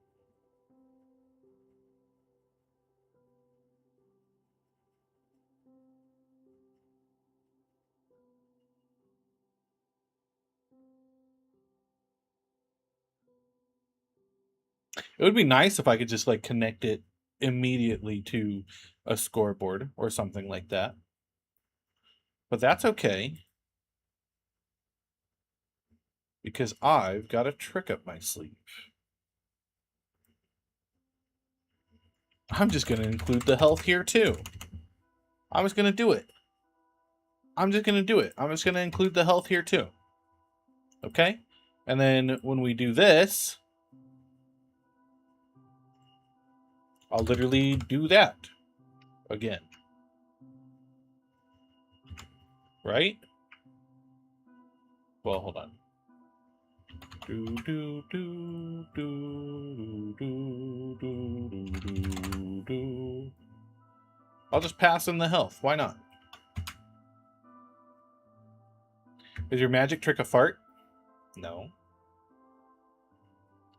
It would be nice if I could just like connect it immediately to a scoreboard or something like that. But that's okay, because I've got a trick up my sleeve. I'm just going to include the health here too. I'm just going to do it. I'm just going to include the health here too. Okay? And then when we do this, I'll literally do that again. Right? Well, hold on. I'll just pass in the health. Why not? Is your magic trick a fart? No.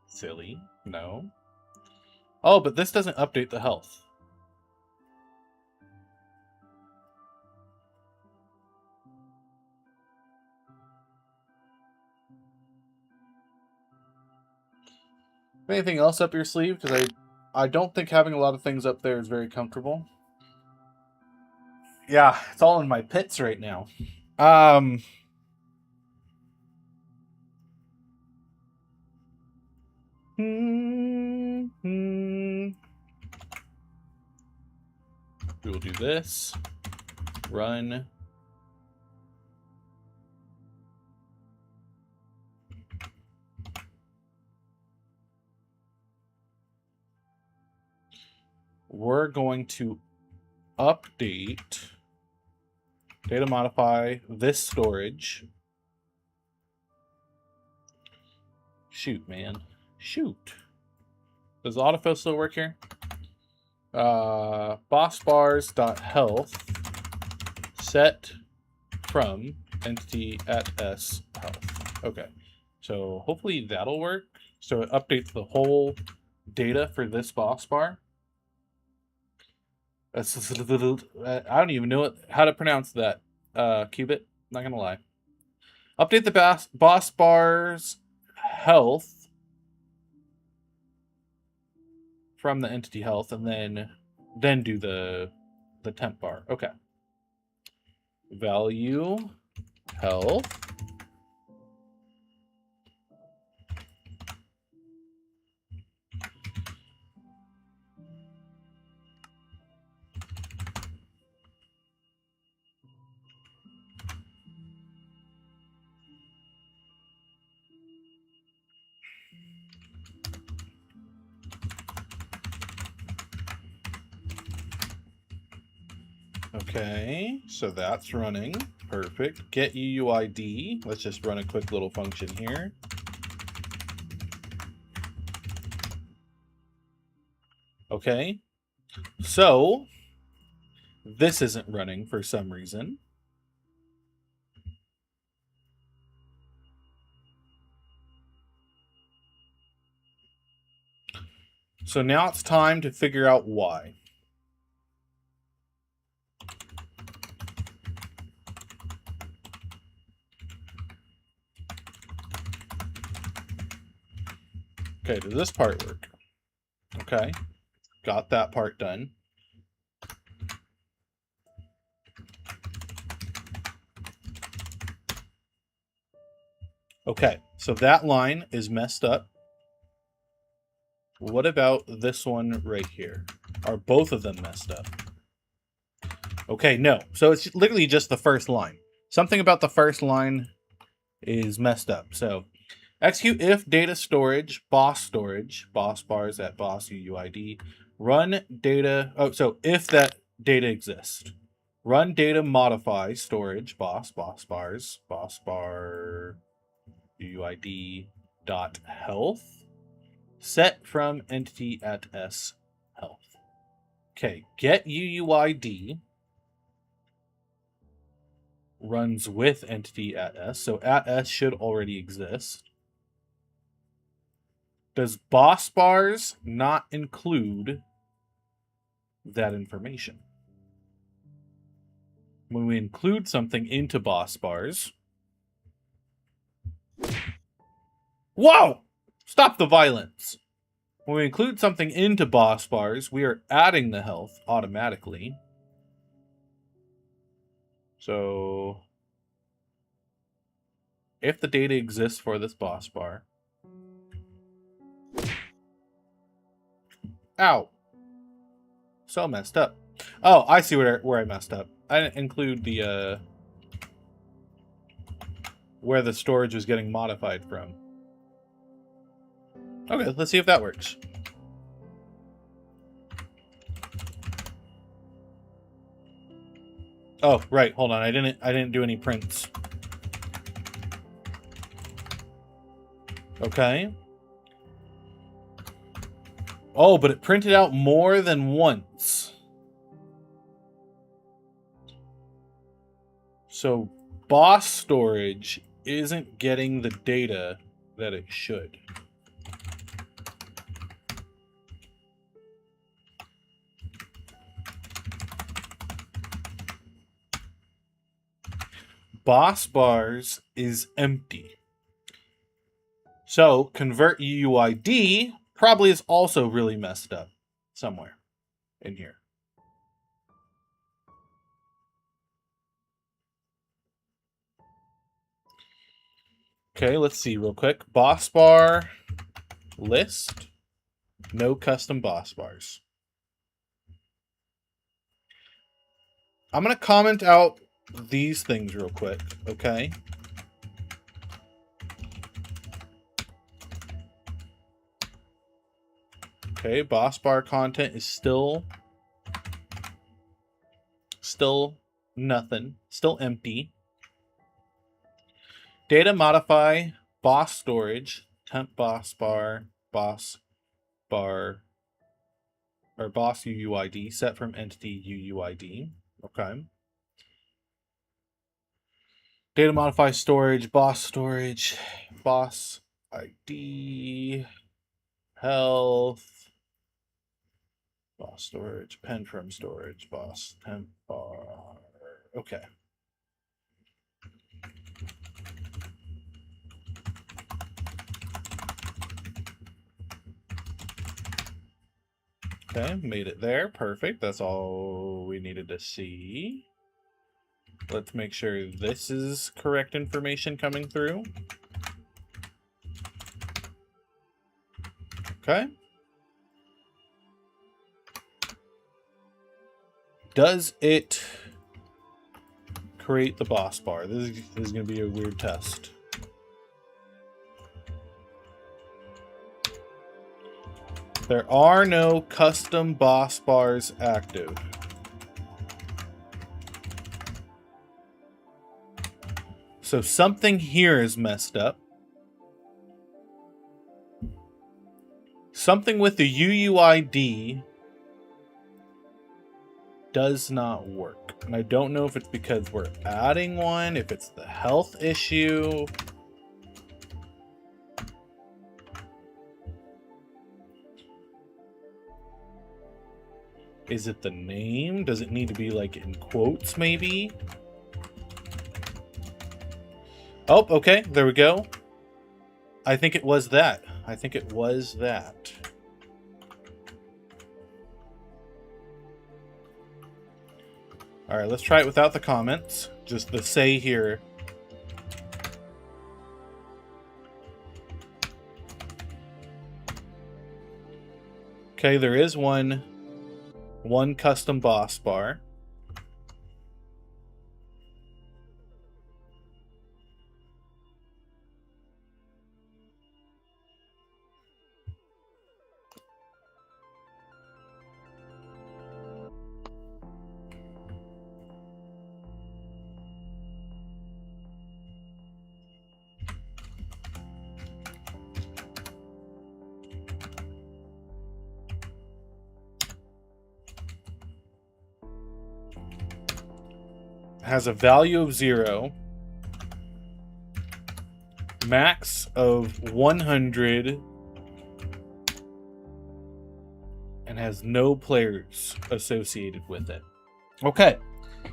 Silly. No. Oh, but this doesn't update the health. Anything else up your sleeve? Because I don't think having a lot of things up there is very comfortable. Yeah, it's all in my pits right now. We will do this. Run. We're going to update, data modify this storage. Shoot, man. Shoot. Does the autofill still work here? Bossbars.health set from entity at s health. Okay. So hopefully that'll work. So it updates the whole data for this boss bar. I don't even know how to pronounce that. Qubit, not gonna lie. Update the boss bar's health from the entity health, and then do the temp bar. Okay. Value health. Okay, so that's running. Perfect. Get UUID. Let's just run a quick little function here. Okay, so this isn't running for some reason. So now it's time to figure out why. Okay, does this part work? Okay, got that part done. Okay, so that line is messed up. What about this one right here? Are both of them messed up? Okay, no. So it's literally just the first line. Something about the first line is messed up. So execute if data storage, boss bars at boss UUID, run data. Oh, so if that data exists, run data modify storage, boss bar UUID dot health, set from entity at s health. Okay, get UUID runs with entity at s, so at s should already exist. Does boss bars not include that information? When we include something into boss bars... Whoa! Stop the violence! When we include something into boss bars, we are adding the health automatically. So if the data exists for this boss bar... Ow! So messed up. Oh, I see where I messed up. I didn't include the where the storage was getting modified from. Okay, let's see if that works. Oh, right, hold on. I didn't do any prints. Okay. Oh, but it printed out more than once. So boss storage isn't getting the data that it should. Boss bars is empty. So convert UUID probably is also really messed up somewhere in here. Okay, let's see real quick. Boss bar list, no custom boss bars. I'm going to comment out these things real quick, okay? Okay, boss bar content is still nothing, still empty. Data modify boss storage, temp boss bar, or boss UUID, set from entity UUID. Okay. Data modify storage, boss ID, health, boss storage, pen from storage, boss temp bar. Okay. Okay, made it there. Perfect. That's all we needed to see. Let's make sure this is correct information coming through. Okay. Does it create the boss bar? This is going to be a weird test. There are no custom boss bars active. So something here is messed up. Something with the UUID does not work. And I don't know if it's because we're adding one, if it's the health issue. Is it the name? Does it need to be like in quotes maybe? Oh, okay, there we go. I think it was that. I think it was that. All right, let's try it without the comments. Just the say here. Okay, there is one custom boss bar. Has a value of 0, max of 100, and has no players associated with it. Okay,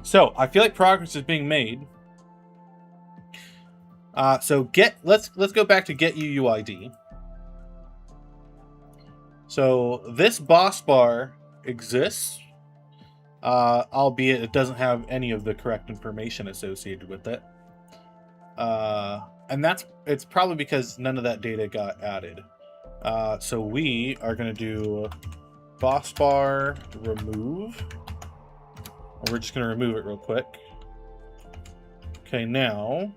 so I feel like progress is being made. So let's go back to get UUID. So this boss bar exists. Albeit it doesn't have any of the correct information associated with it. And it's probably because none of that data got added. So we are going to do boss bar remove. We're just going to remove it real quick. Okay, now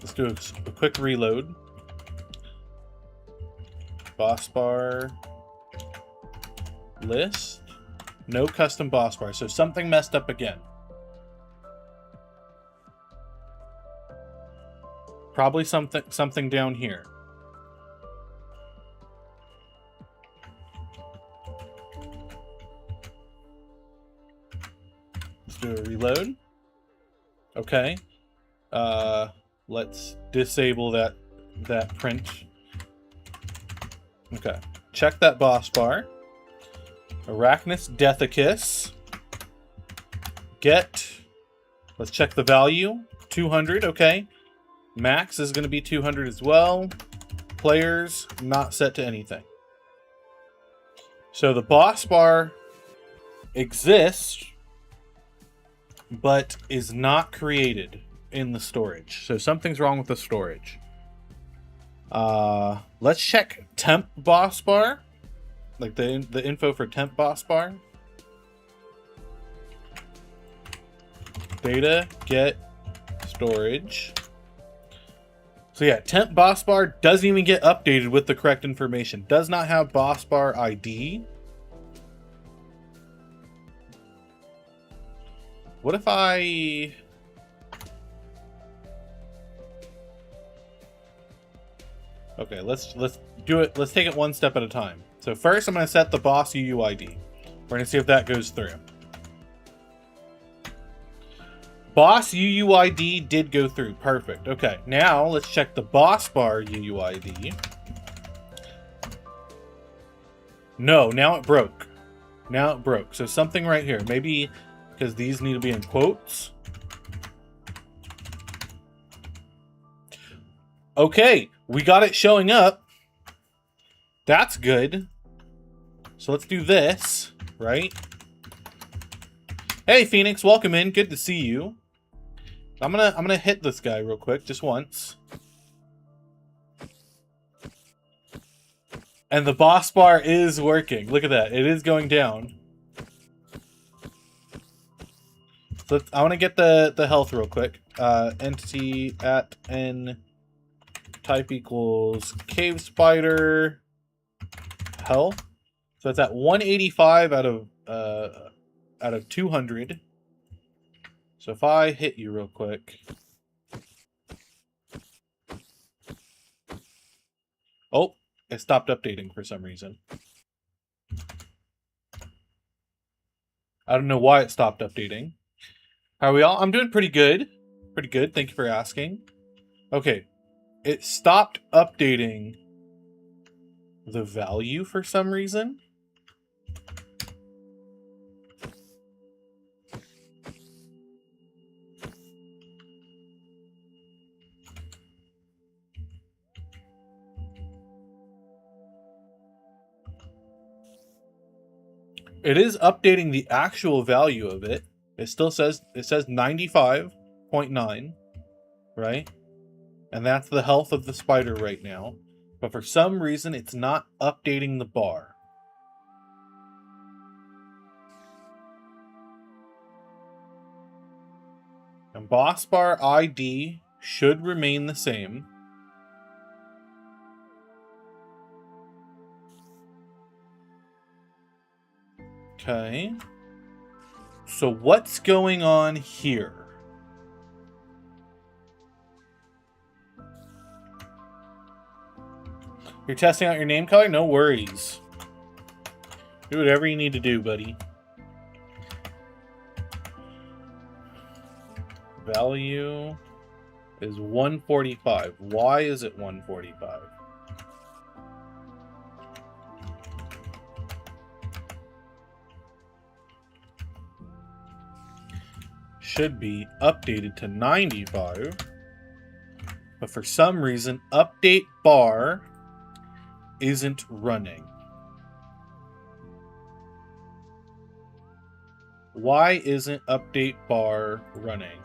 let's do a quick reload. Boss bar list, no custom boss bar. So something messed up again. Probably something down here. Let's do a reload. Okay. Let's disable that print. Okay, check that boss bar. Arachnus Deathicus. Get. Let's check the value. 200, okay. Max is going to be 200 as well. Players, not set to anything. So the boss bar exists, but is not created in the storage. So something's wrong with the storage. Let's check temp boss bar, like the info for temp boss bar. Data get storage. So yeah, temp boss bar doesn't even get updated with the correct information. Does not have boss bar ID. What if I... Okay, let's do it. Let's take it one step at a time. So first, I'm going to set the boss UUID. We're going to see if that goes through. Boss UUID did go through. Perfect. Okay, now let's check the boss bar UUID. No, now it broke. Now it broke. So something right here. Maybe because these need to be in quotes. Okay, we got it showing up. That's good. So let's do this, right? Hey Phoenix, welcome in. Good to see you. I'm gonna hit this guy real quick, just once. And the boss bar is working. Look at that. It is going down. So I want to get the health real quick. Entity at n type equals cave spider health. So it's at 185 out of out of 200. So if I hit you real quick. Oh, it stopped updating for some reason. I don't know why it stopped updating. How are we all? I'm doing pretty good. Pretty good. Thank you for asking. Okay. It stopped updating the value for some reason. It is updating the actual value of it. It still says 95.9, right? And that's the health of the spider right now. But for some reason, it's not updating the bar. And boss bar ID should remain the same. Okay. So what's going on here? You're testing out your name color? No worries. Do whatever you need to do, buddy. Value is 145. Why is it 145? Should be updated to 95. But for some reason, update bar isn't running. Why isn't update bar running?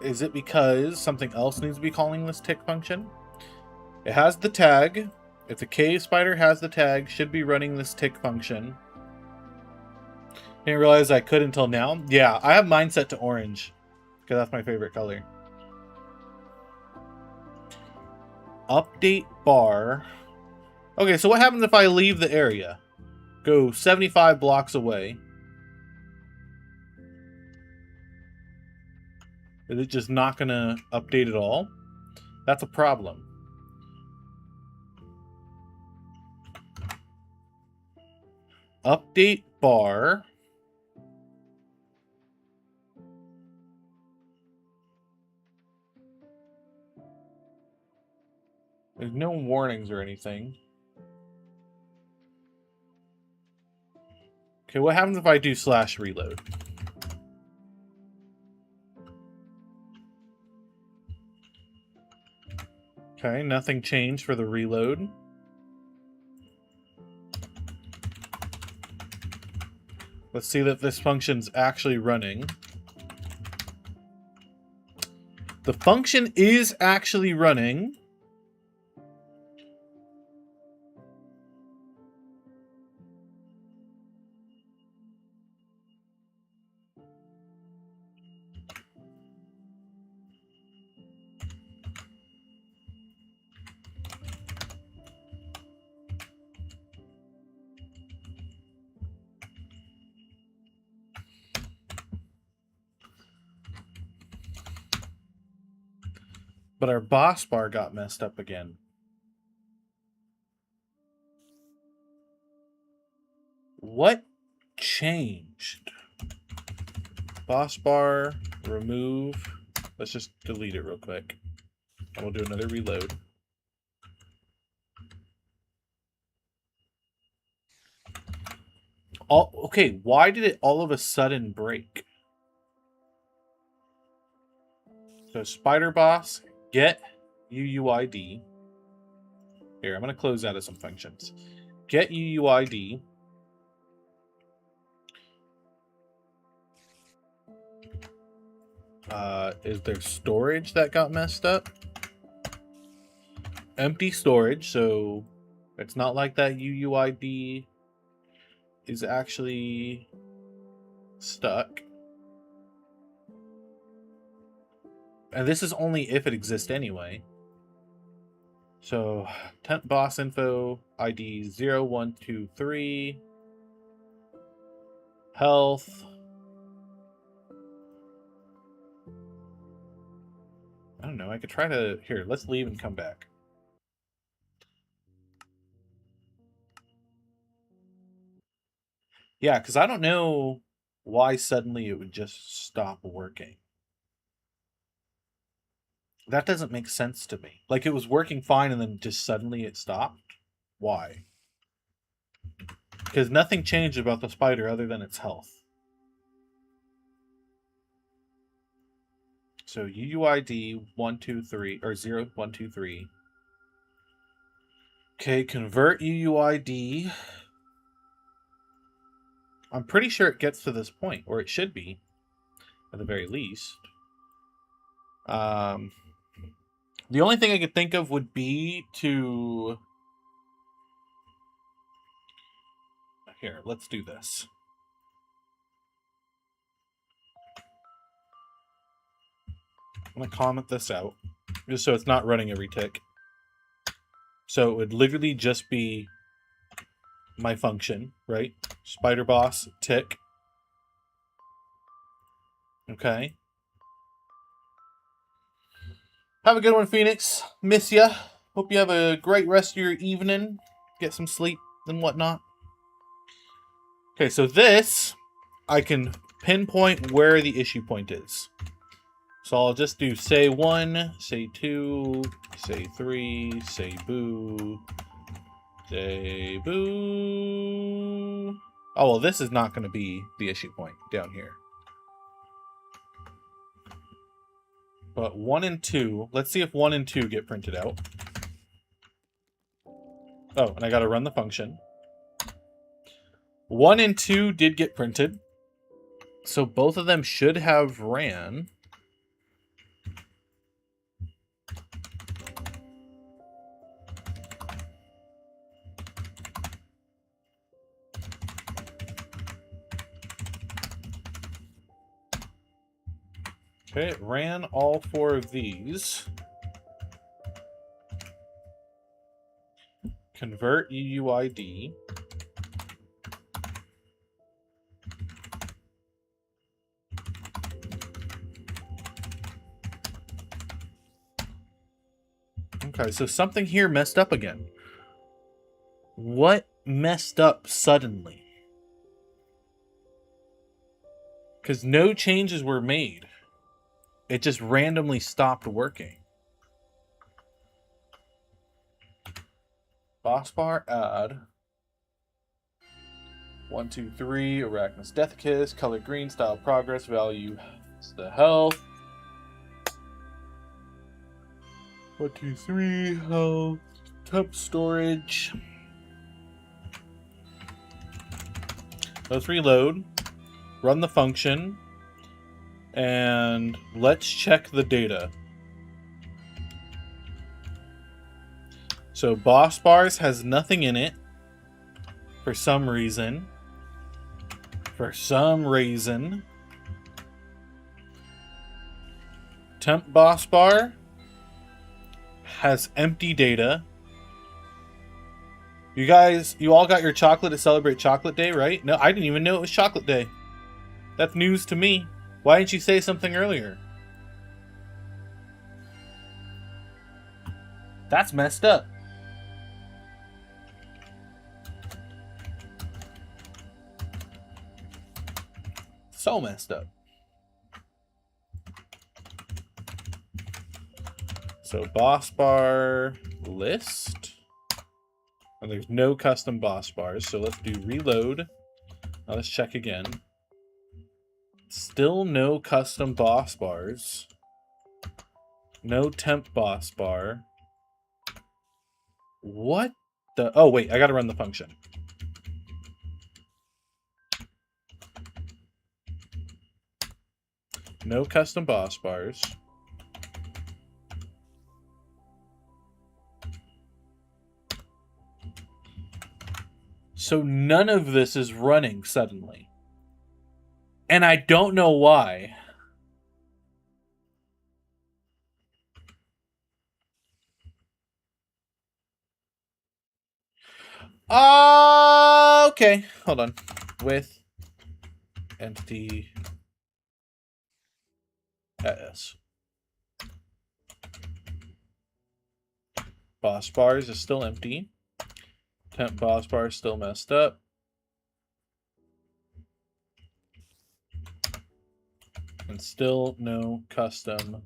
Is it because something else needs to be calling this tick function? It has the tag. If the cave spider has the tag, should be running this tick function. Didn't realize I could until now. Yeah, I have mine set to orange because that's my favorite color. Update bar. Okay, so what happens if I leave the area? Go 75 blocks away. Is it just not going to update at all? That's a problem. Update bar. There's no warnings or anything. Okay, what happens if I do /reload? Okay, nothing changed for the reload. Let's see that this function's actually running. The function is actually running. But our boss bar got messed up again. What changed? Boss bar, remove. Let's just delete it real quick. And we'll do another reload. Okay, why did it all of a sudden break? So spider boss, get UUID. Here, I'm going to close out of some functions. Get UUID. Is there storage that got messed up? Empty storage, so it's not like that UUID is actually stuck. And this is only if it exists anyway. So temp boss info ID 0123. Health. I don't know. I could try to... Here, let's leave and come back. Yeah, because I don't know why suddenly it would just stop working. That doesn't make sense to me. Like, it was working fine and then just suddenly it stopped? Why? Because nothing changed about the spider other than its health. So UUID 123 or 0123. Okay, convert UUID. I'm pretty sure it gets to this point, or it should be, at the very least. The only thing I could think of would be to... Here, let's do this. I'm going to comment this out, just so it's not running every tick. So it would literally just be my function, right? Spider boss, tick. Okay. Have a good one, Phoenix. Miss ya. Hope you have a great rest of your evening. Get some sleep and whatnot. Okay, so this, I can pinpoint where the issue point is. So I'll just do say 1, say 2, say 3, say boo, say boo. Oh, well, this is not going to be the issue point down here. But 1 and 2, let's see if 1 and 2 get printed out. Oh, and I got to run the function. 1 and 2 did get printed. So both of them should have ran. Okay, it ran all 4 of these. Convert UUID. Okay, so something here messed up again. What messed up suddenly? Because no changes were made. It just randomly stopped working. Boss bar add. 1, 2, 3. Arachnus Death Kiss. Color green. Style progress. Value is the health. 1, 2, 3. Health. Temp storage. Let's reload. Run the function. And let's check the data. So boss bars has nothing in it for some reason. Temp boss bar has empty data. You all got your chocolate to celebrate Chocolate Day, right? No, I didn't even know it was Chocolate Day. That's news to me. Why didn't you say something earlier? That's messed up. So messed up. So boss bar list. And there's no custom boss bars. So let's do reload. Now let's check again. Still no custom boss bars. No temp boss bar. What the... Oh, wait. I got to run the function. No custom boss bars. So none of this is running suddenly. And I don't know why. Okay, hold on. With entity s. Boss bars is still empty. Temp boss bar is still messed up. And still no custom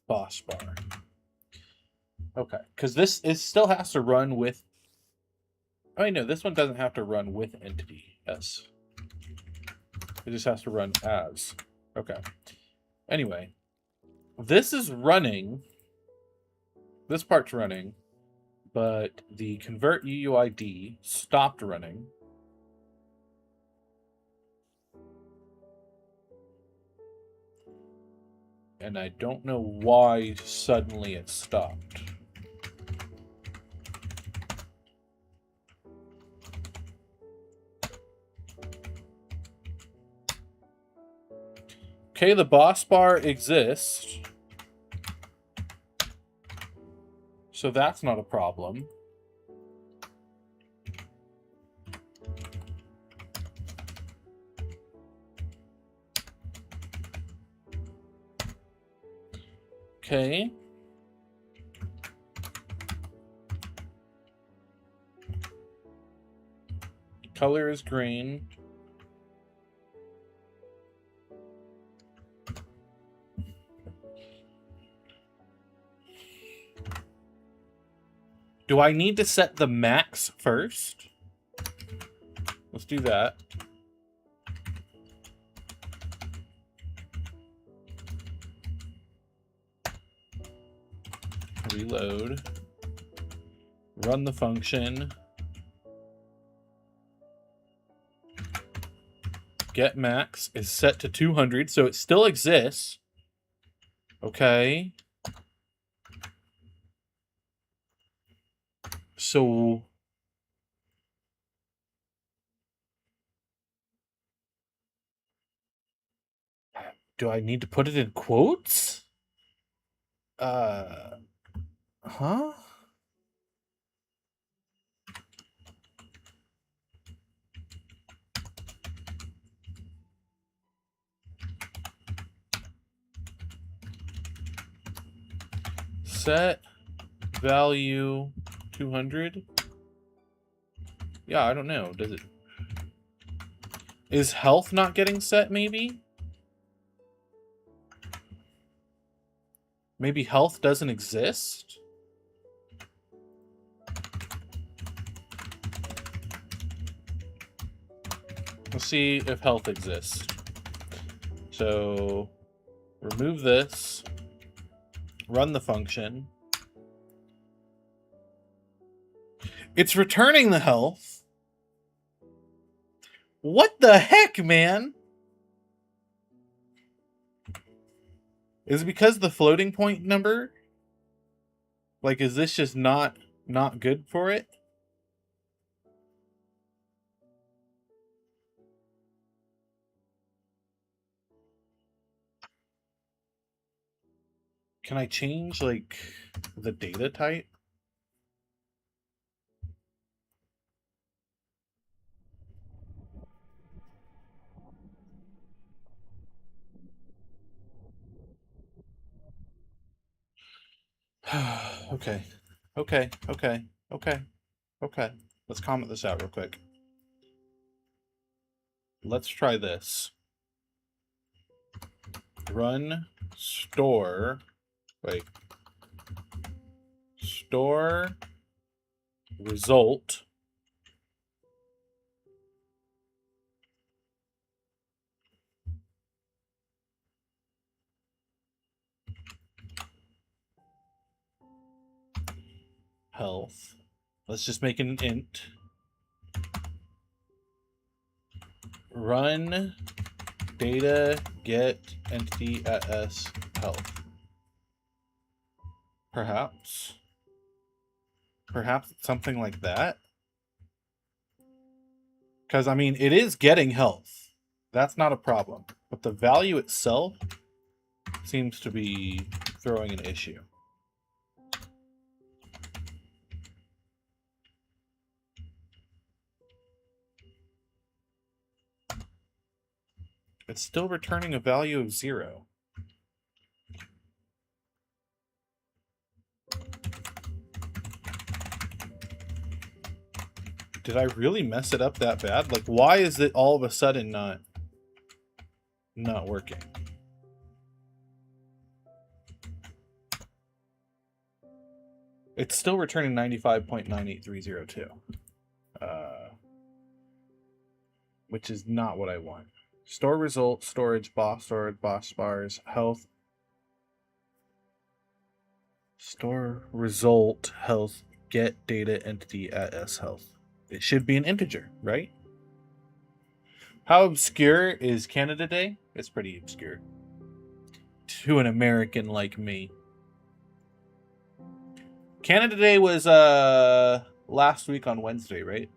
boss bar. Okay, because this still has to run with... Oh, no, this one doesn't have to run with entity s. It just has to run as. Okay. Anyway, this is running. This part's running, but the convert UUID stopped running. And I don't know why suddenly it stopped. Okay, the boss bar exists. So that's not a problem. Okay. Color is green. Do I need to set the max first? Let's do that. Reload. Run the function. Get max is set to 200, so it still exists. Okay. So do I need to put it in quotes? Huh? Set value 200. Yeah, I don't know. Does it... Is health not getting set, maybe? Maybe health doesn't exist? Let's see if health exists. So, remove this. Run the function. It's returning the health. What the heck, man? Is it because the floating point number? Like, is this just not good for it? Can I change, like, the data type? Okay. Okay. Okay. Okay. Okay. Let's comment this out real quick. Let's try this. Run store. Wait. Store result. Health. Let's just make it an int. Run data get entity at s health. Perhaps something like that. Because, I mean, it is getting health. That's not a problem. But the value itself seems to be throwing an issue. It's still returning a value of 0. Did I really mess it up that bad? Like, why is it all of a sudden not working? It's still returning 95.98302. Which is not what I want. Store result, storage, boss bars, health. Store result, health, get data entity at S health. It should be an integer, right? How obscure is Canada Day? It's pretty obscure. To an American like me. Canada Day was last week on Wednesday, right?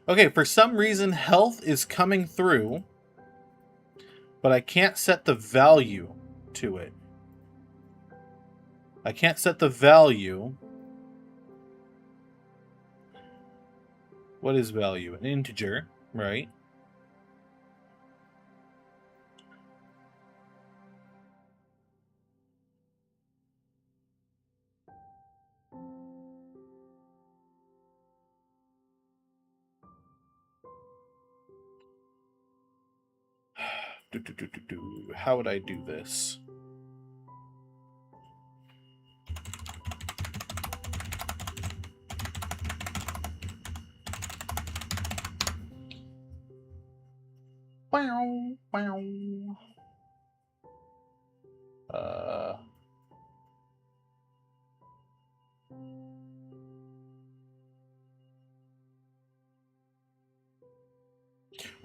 Okay, for some reason health is coming through, but I can't set the value to it. I can't set the value. What is value? An integer, right? How would I do this?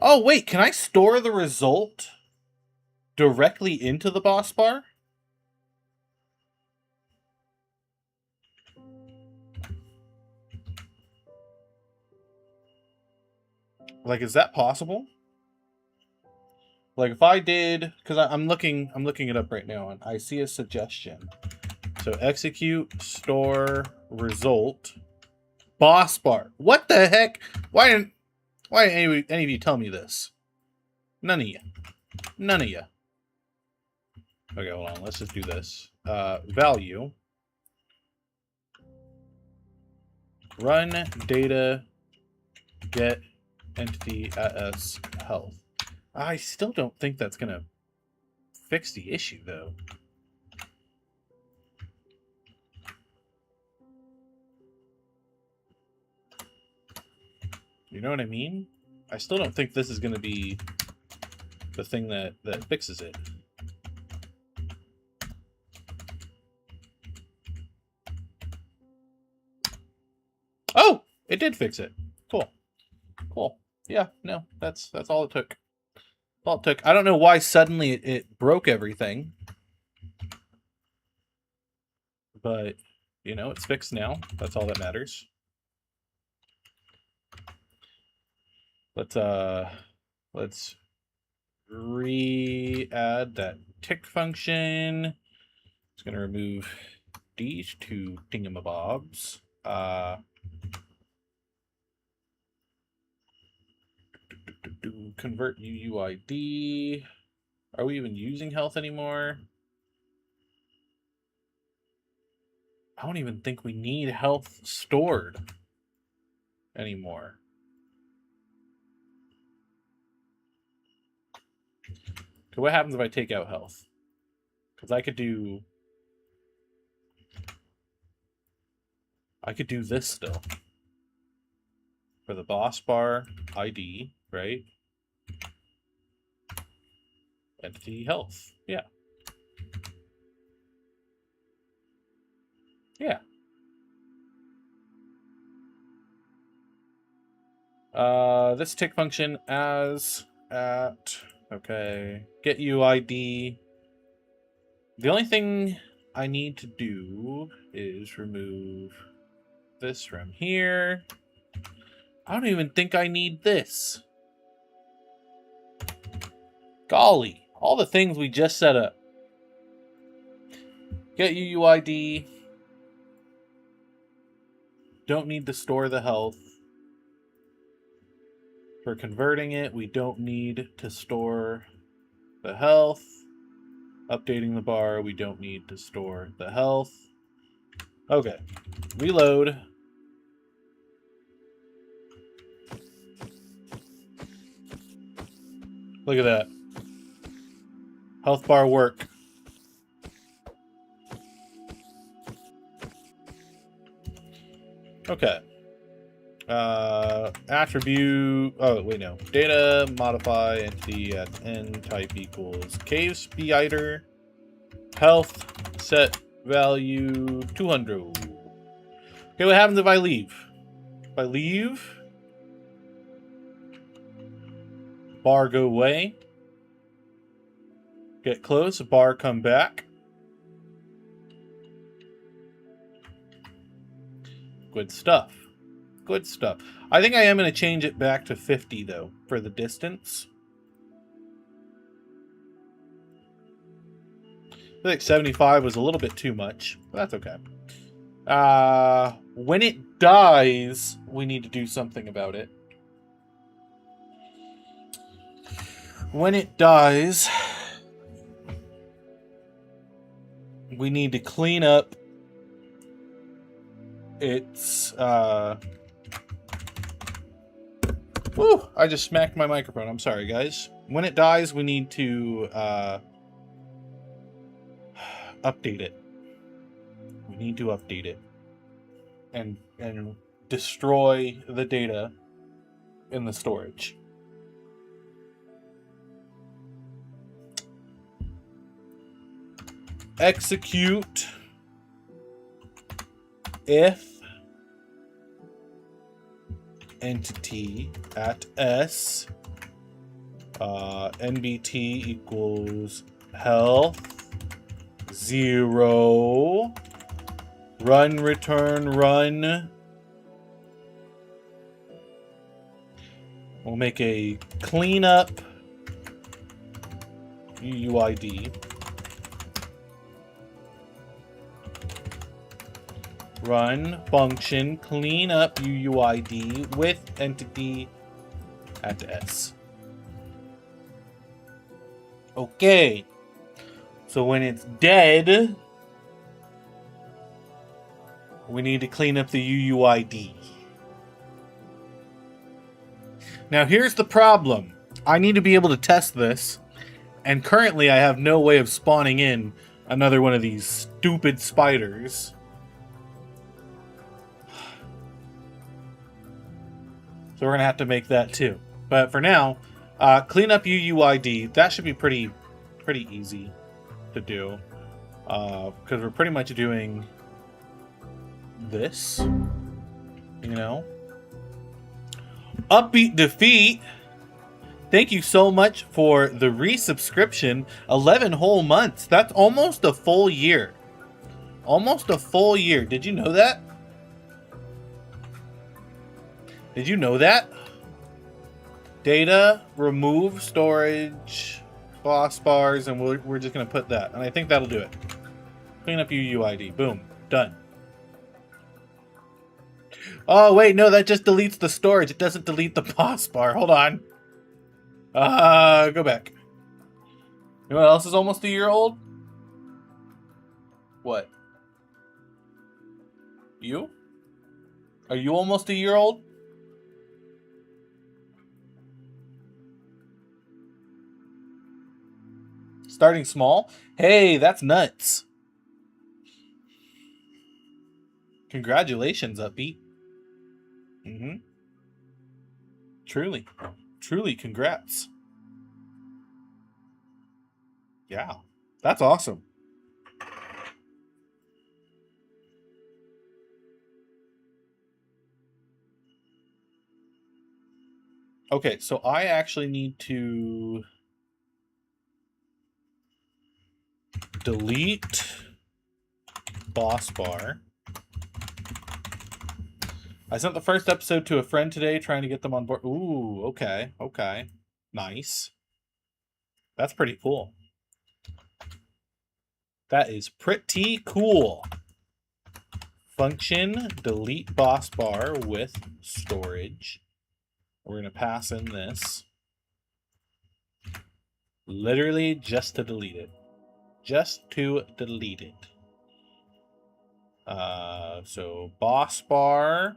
Oh, wait, can I store the result directly into the boss bar? Like, is that possible? Like, if I did, because I'm looking it up right now, and I see a suggestion. So execute store result boss bar. What the heck? Why didn't any of you tell me this? None of you. None of you. Okay, hold on. Let's just do this. Value. Run data get entity at S health. I still don't think that's going to fix the issue, though. You know what I mean? I still don't think this is going to be the thing that fixes it. Oh, it did fix it. Cool. Cool. Yeah, no, that's all it took. All it took. I don't know why suddenly it broke everything. But, you know, it's fixed now. That's all that matters. Let's re-add that tick function. It's going to remove these two thingamabobs. Convert UUID. Are we even using health anymore? I don't even think we need health stored anymore. So what happens if I take out health? Because I could do this still. For the boss bar ID, right? Entity health. Yeah. Yeah. This tick function as at, okay, get UID. The only thing I need to do is remove this from here. I don't even think I need this. Golly, all the things we just set up. Get UUID. Don't need to store the health. For converting it, we don't need to store the health. Updating the bar, we don't need to store the health. Okay, reload. Look at that. Health bar work. Okay. Attribute. Oh, wait, no. Data modify entity at n type equals cave spider. Health set value 200. Okay, what happens if I leave? If I leave, bar go away. Get close, bar come back. Good stuff. Good stuff. I think I am going to change it back to 50, though, for the distance. I think 75 was a little bit too much, but that's okay. When it dies, we need to do something about it. When it dies, we need to clean up its... Whew, I just smacked my microphone. I'm sorry, guys. When it dies, we need to update it. We need to update it. And destroy the data in the storage. Execute if entity at s nbt equals health 0 run return run. We'll make a cleanup UUID. Run function cleanup UUID with entity at s. Okay. So when it's dead, we need to clean up the UUID. Now here's the problem. I need to be able to test this, and currently I have no way of spawning in another one of these stupid spiders. So we're going to have to make that too. But for now, clean up UUID. That should be pretty easy to do. Because we're pretty much doing this. You know? Upbeat Defeat. Thank you so much for the resubscription. 11 whole months. That's almost a full year. Almost a full year. Did you know that? Did you know that? Data, remove storage, boss bars, and we're just going to put that. And I think that'll do it. Clean up UUID. Boom. Done. Oh, wait. No, that just deletes the storage. It doesn't delete the boss bar. Hold on. Go back. You know what else is almost a year old? What? You? Are you almost a year old? Starting small? Hey, that's nuts. Congratulations, Upbeat. Truly congrats. Yeah, that's awesome. Okay, so I actually need to delete boss bar. I sent the first episode to a friend today, trying to get them on board. Ooh, okay. Nice. That's pretty cool. That is pretty cool. Function delete boss bar with storage. We're going to pass in this. Literally just to delete it. Just to delete it. So boss bar,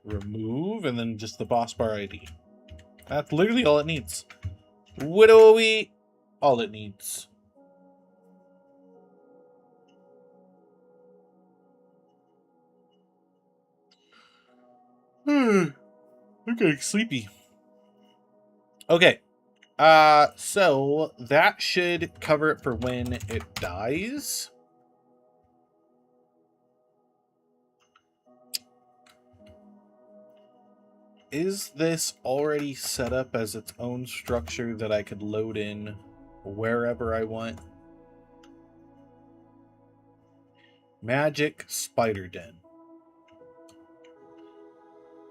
remove, and then just the boss bar ID. That's literally all it needs. Widowy, all it needs. I'm getting sleepy. Okay. So that should cover it for when it dies. Is this already set up as its own structure that I could load in wherever I want? Magic Spider Den.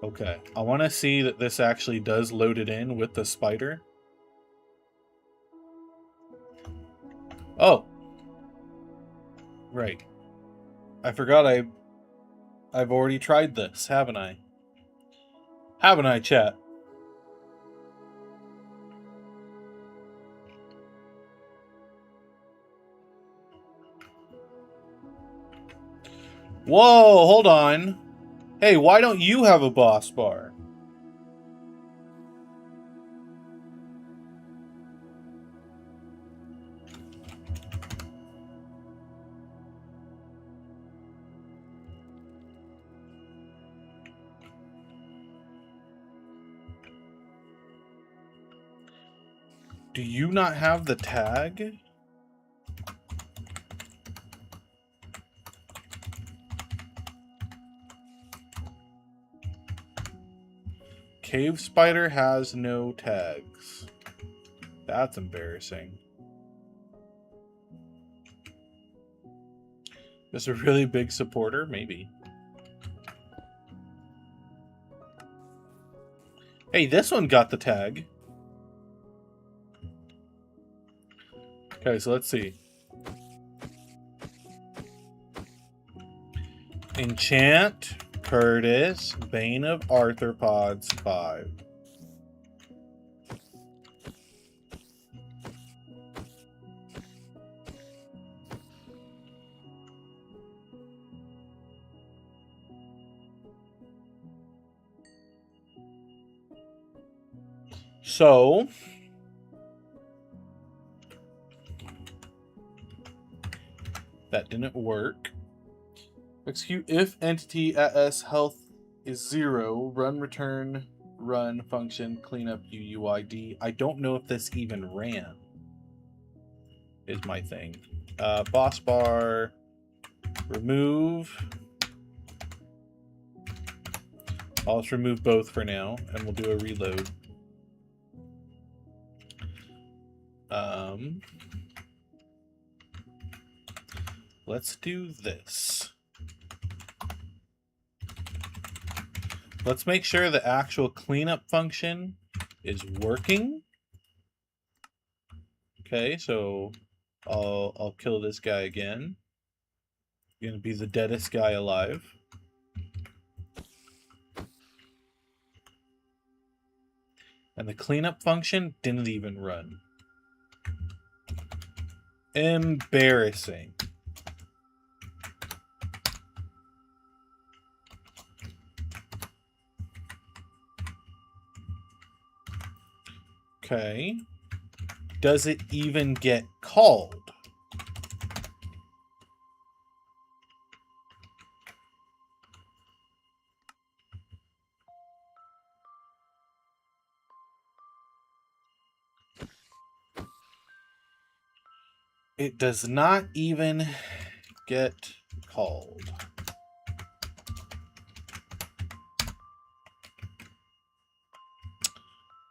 Okay, I want to see that this actually does load it in with the spider. Oh. Right. I forgot I've already tried this, haven't I? Haven't I, chat? Whoa, hold on. Hey, why don't you have a boss bar? Do you not have the tag? Cave Spider has no tags. That's embarrassing. Is a really big supporter? Maybe. Hey, this one got the tag. Okay, so let's see. Enchant, Curtis, Bane of Arthropods 5. So that didn't work. Execute if entity at S health is 0, run return run function cleanup UUID. I don't know if this even ran. Is my thing. Boss bar, remove. I'll just remove both for now, and we'll do a reload. Let's do this. Let's make sure the actual cleanup function is working. Okay, so I'll kill this guy again. Gonna be the deadest guy alive. And the cleanup function didn't even run. Embarrassing. Okay. Does it even get called? It does not even get called.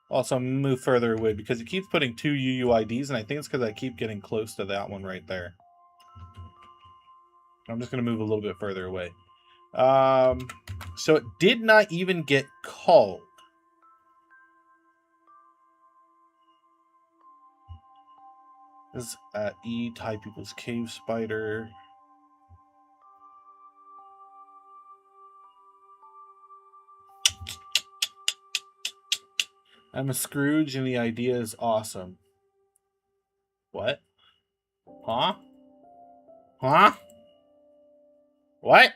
Also, I'm gonna move further away because it keeps putting 2 UUIDs, and I think it's because I keep getting close to that one right there. I'm just gonna move a little bit further away. So it did not even get called. This is at E type equals cave spider. I'm a Scrooge and the idea is awesome. What? Huh? Huh? What?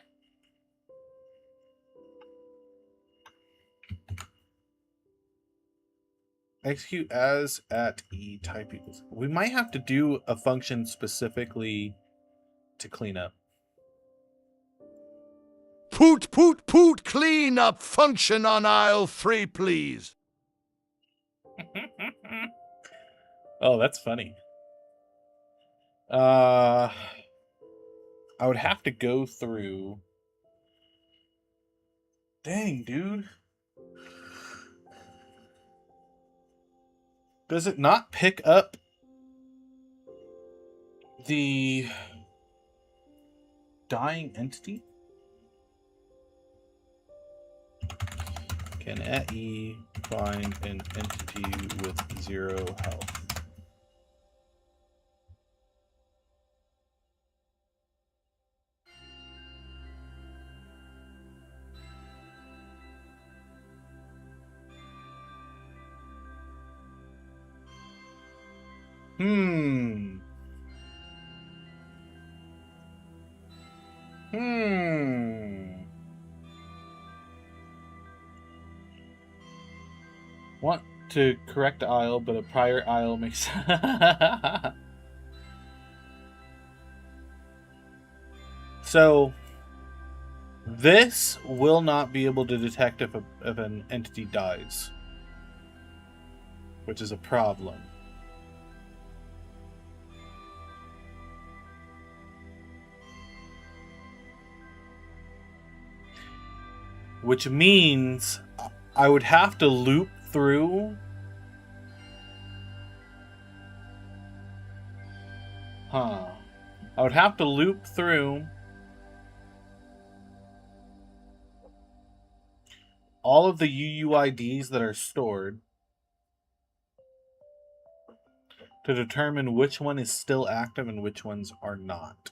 Execute as at E type equals. We might have to do a function specifically to clean up. Poot clean up function on aisle 3, please. Oh, that's funny. I would have to go through. Dang, dude. Does it not pick up the dying entity? Can at E find an entity with 0 health? Want to correct the aisle, but a prior aisle makes. So, this will not be able to detect if an entity dies, which is a problem. Which means I would have to loop through. I would have to loop through all of the UUIDs that are stored to determine which one is still active and which ones are not.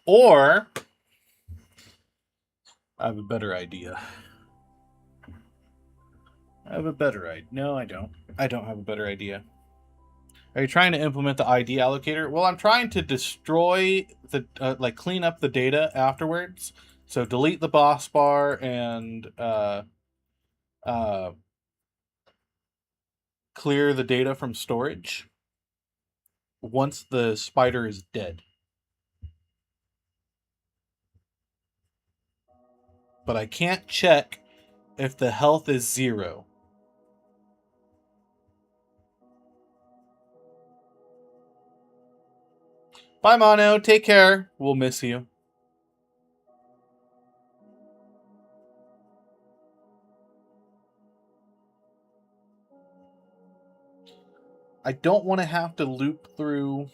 Or I have a better idea. No, I don't. I don't have a better idea. Are you trying to implement the ID allocator? Well, I'm trying to destroy the, clean up the data afterwards. So delete the boss bar and clear the data from storage once the spider is dead. But I can't check if the health is 0. Bye, Mono. Take care. We'll miss you. I don't want to have to loop through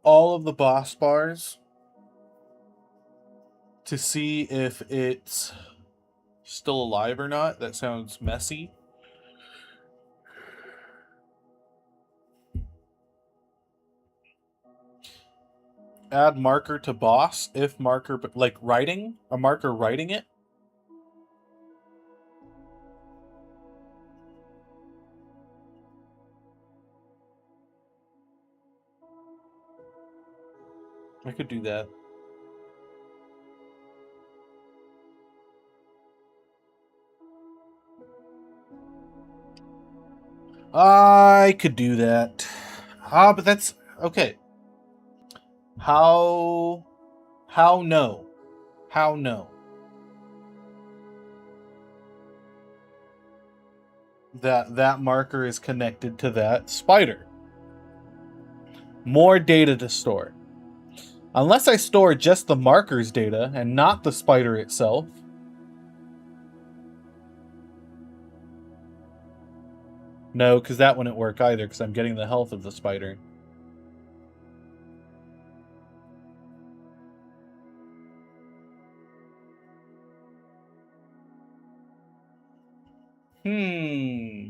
all of the boss bars to see if it's still alive or not. That sounds messy. Add marker to boss if marker, like writing a marker writing it. I could do that. I could do that. But that's okay. How no? How no? That marker is connected to that spider. More data to store. Unless I store just the marker's data and not the spider itself. No, because that wouldn't work either, because I'm getting the health of the spider. Hmm.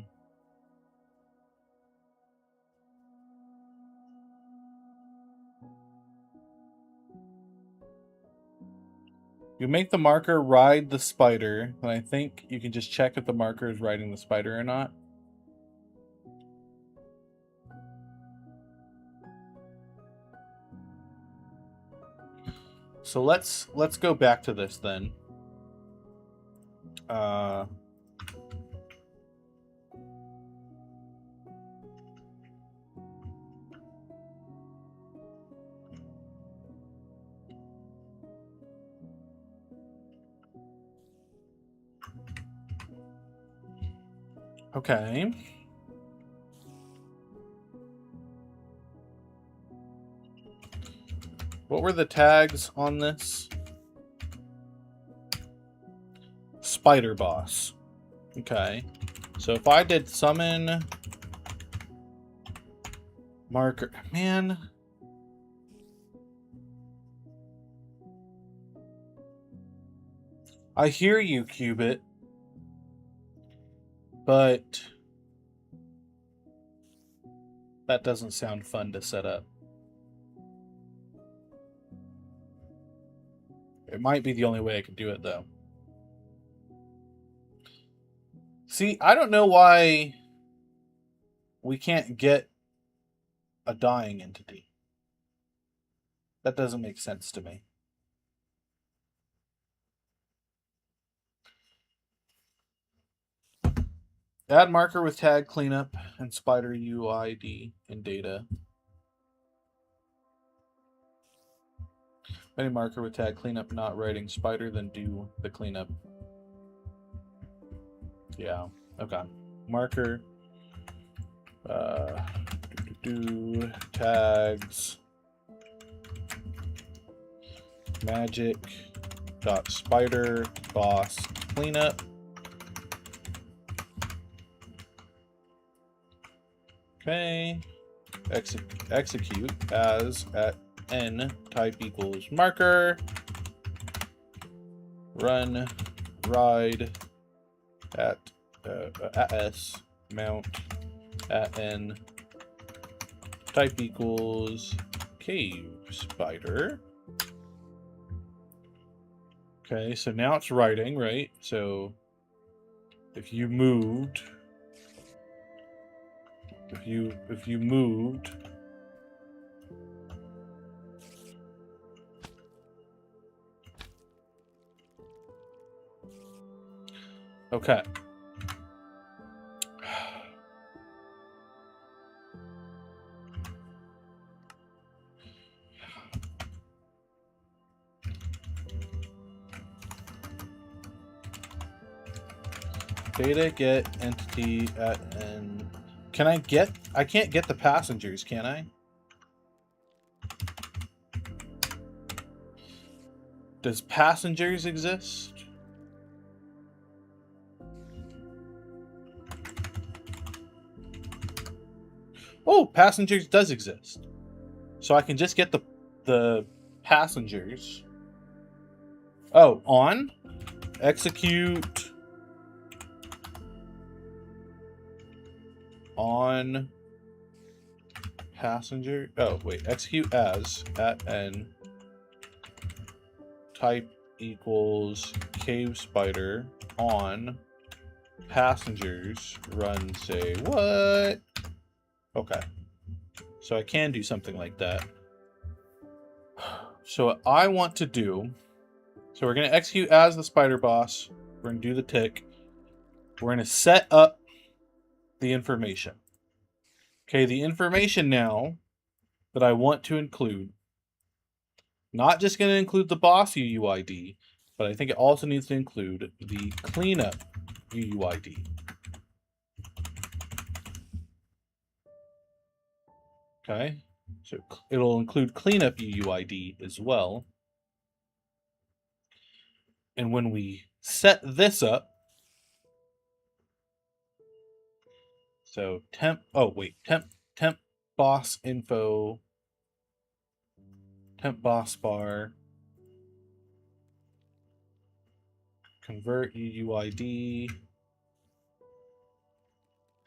You make the marker ride the spider, and I think you can just check if the marker is riding the spider or not. So let's go back to this then. Okay. What were the tags on this? Spider boss. Okay. So if I did summon marker, man. I hear you, Cubit. But that doesn't sound fun to set up. It might be the only way I could do it, though. See, I don't know why we can't get a dying entity. That doesn't make sense to me. Add marker with tag cleanup and spider UID in data. Any marker with tag cleanup not writing spider, then do the cleanup. Yeah. Okay. Marker. Do tags. Magic. Dot spider boss cleanup. Okay. Execute as at n type equals marker. Run ride at s mount at n type equals cave spider. Okay, so now it's writing, right? So if you moved, if you moved, okay. Data get entity at n. Can I get? I can't get the passengers, can I? Does passengers exist? Oh, passengers does exist. So I can just get the passengers. Oh, on execute on passenger. Oh, wait, execute as at n type equals cave spider on passengers run say what? Okay. So I can do something like that. So what I want to do, so we're going to execute as the spider boss. We're going to do the tick. We're going to set up the information. Okay, the information now that I want to include, not just going to include the boss UUID, but I think it also needs to include the cleanup UUID. Okay, so it'll include cleanup UUID as well. And when we set this up, so temp boss info, temp boss bar, convert UUID,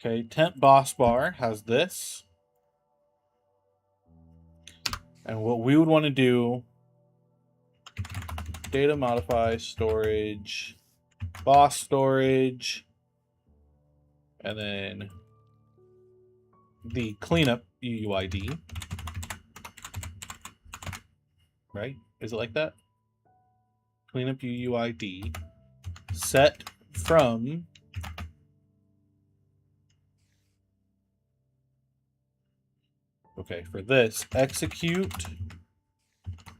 Okay, temp boss bar has this. And what we would want to do, data modify storage, boss storage, and then the cleanup UUID. Right? Is it like that? Cleanup UUID set from okay, for this, execute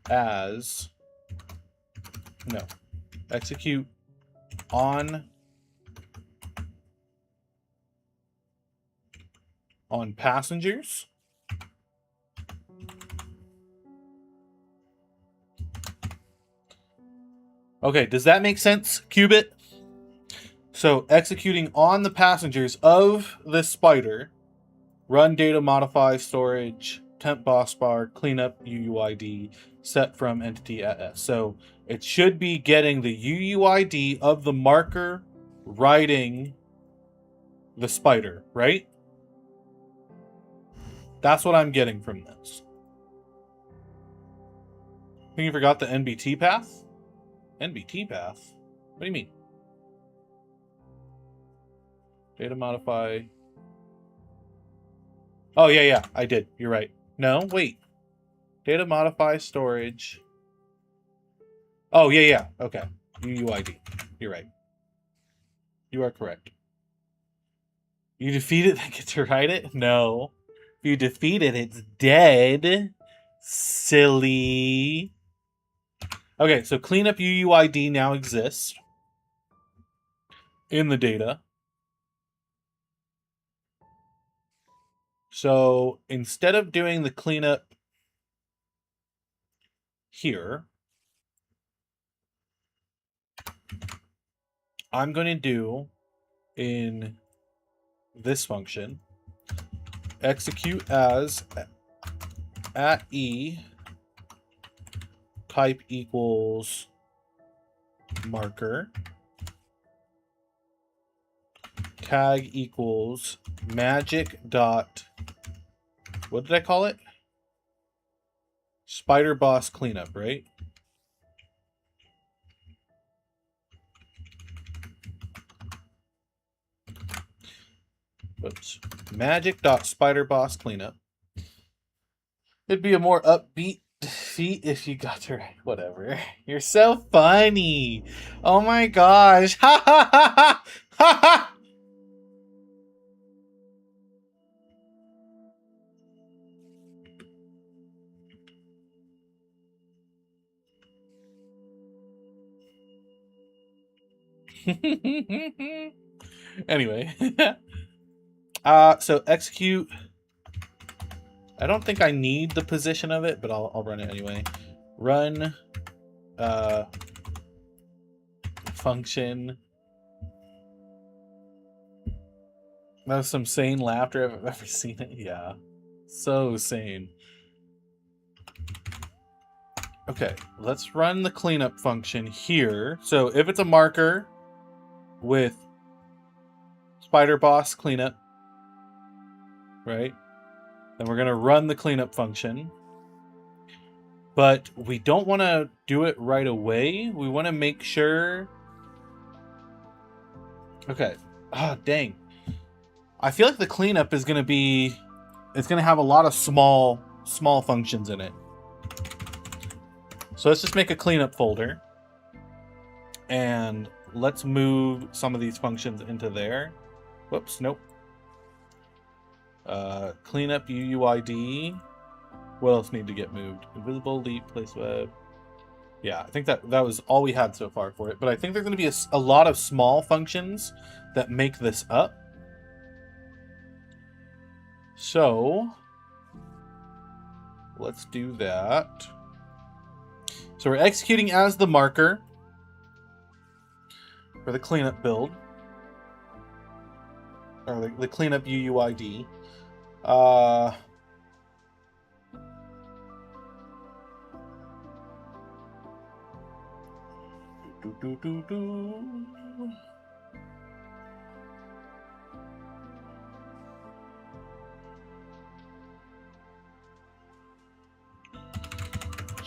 as no. Execute on passengers. Okay, does that make sense, Qubit? So executing on the passengers of this spider, run data modify storage, temp boss bar, cleanup UUID, set from entity at S. So it should be getting the UUID of the marker riding the spider, right? That's what I'm getting from this. I think you forgot the NBT path? NBT path? What do you mean? Data modify. Oh, yeah, I did. You're right. No, wait. Data modify storage. Oh, yeah. Okay. UUID. You're right. You are correct. You defeat it, then get to write it? No. If you defeat it, it's dead. Silly. Okay, so cleanup UUID now exists in the data. So instead of doing the cleanup here, I'm going to do in this function execute as at E type equals marker tag equals magic dot, what did I call it? Spider boss cleanup, right? Oops. Magic dot spider boss cleanup. It'd be a more upbeat feat if you got to right. Whatever. You're so funny. Oh my gosh. Ha ha ha ha ha ha. Anyway. So execute. I don't think I need the position of it, but I'll run it anyway. Run function. That was some sane laughter if I've ever seen it. Yeah. So sane. Okay, let's run the cleanup function here. So if it's a marker with spider boss cleanup, right? Then we're going to run the cleanup function. But we don't want to do it right away. We want to make sure. Okay. Ah, dang. I feel like the cleanup is going to be, it's going to have a lot of small functions in it. So let's just make a cleanup folder. And let's move some of these functions into there. Whoops, nope. Cleanup UUID. What else need to get moved? Invisible, leap, place web. Yeah, I think that was all we had so far for it. But I think there's going to be a lot of small functions that make this up. So let's do that. So we're executing as the marker for the cleanup build. Or the cleanup UUID.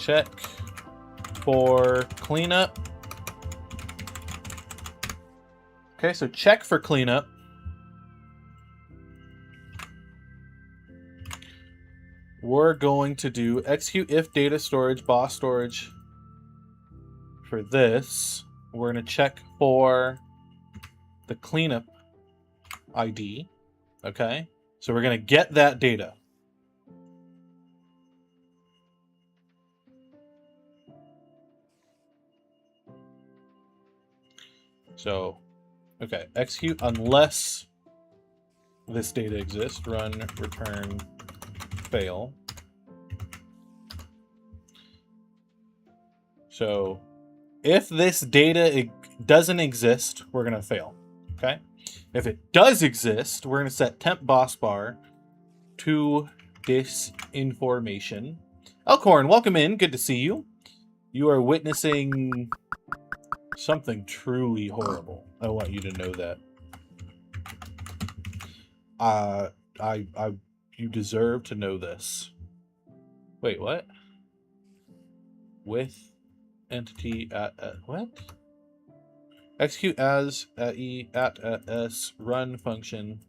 check for cleanup. Okay, so check for cleanup. We're going to do execute if data storage, boss storage. For this, we're going to check for the cleanup ID. Okay, so we're going to get that data. So, okay, execute unless this data exists. Run, return, fail. So, if this data doesn't exist, we're going to fail. Okay? If it does exist, we're going to set temp boss bar to this information. Elkhorn, welcome in. Good to see you. You are witnessing something truly horrible. I want you to know that. You deserve to know this. Wait, what? With entity at what? Execute as at e at s run function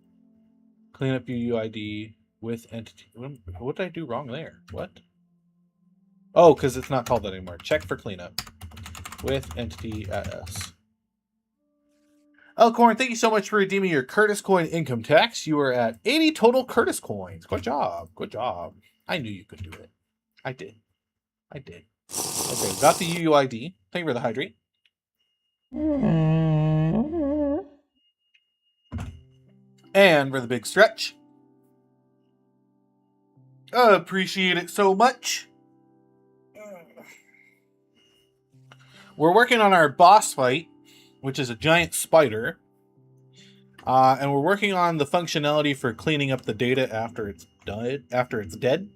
cleanup UUID with entity. What did I do wrong there? What? Oh, because it's not called that anymore. Check for cleanup with entity at s. Elkhorn, thank you so much for redeeming your Curtis coin income tax. You are at 80 total Curtis coins. Good job. Good job. I knew you could do it. I did. I did. Okay, got the UUID. Thank you for the hydrate. And for the big stretch. Appreciate it so much. We're working on our boss fight, which is a giant spider. And we're working on the functionality for cleaning up the data after it's dead.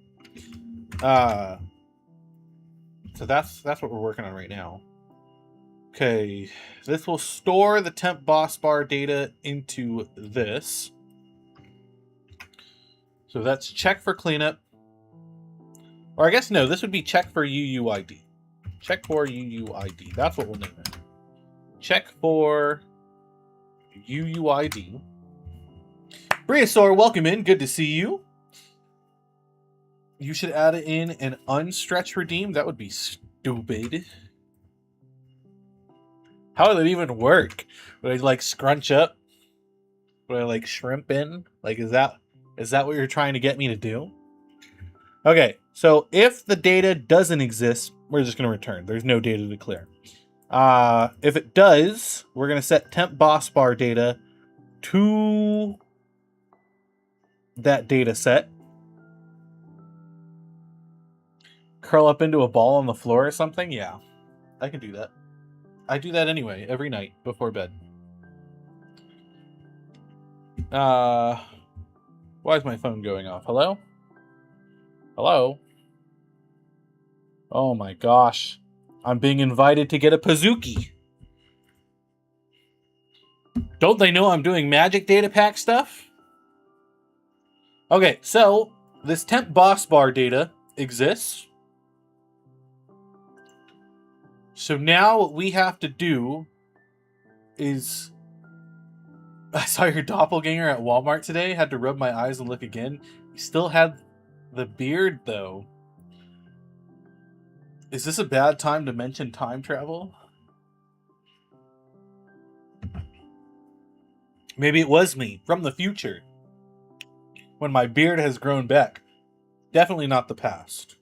So that's what we're working on right now. Okay, this will store the temp boss bar data into this. So that's check for cleanup. Or I guess no, this would be check for UUID. Check for UUID. That's what we'll name it. Check for UUID. Briosaur, welcome in. Good to see you. You should add in an unstretch redeem. That would be stupid. How would it even work? Would I like scrunch up? Would I like shrimp in? Like, is that what you're trying to get me to do? Okay, so if the data doesn't exist, we're just going to return. There's no data to clear. If it does, we're going to set temp boss bar data to that data set. Curl up into a ball on the floor or something? Yeah, I can do that. I do that anyway, every night before bed. Why is my phone going off? Hello? Hello? Oh my gosh. I'm being invited to get a Pizookie. Don't they know I'm doing magic data pack stuff? Okay, so this temp boss bar data exists. So now what we have to do is... I saw your doppelganger at Walmart today. Had to rub my eyes and look again. He still had the beard, though. Is this a bad time to mention time travel? Maybe it was me from the future. When my beard has grown back. Definitely not the past.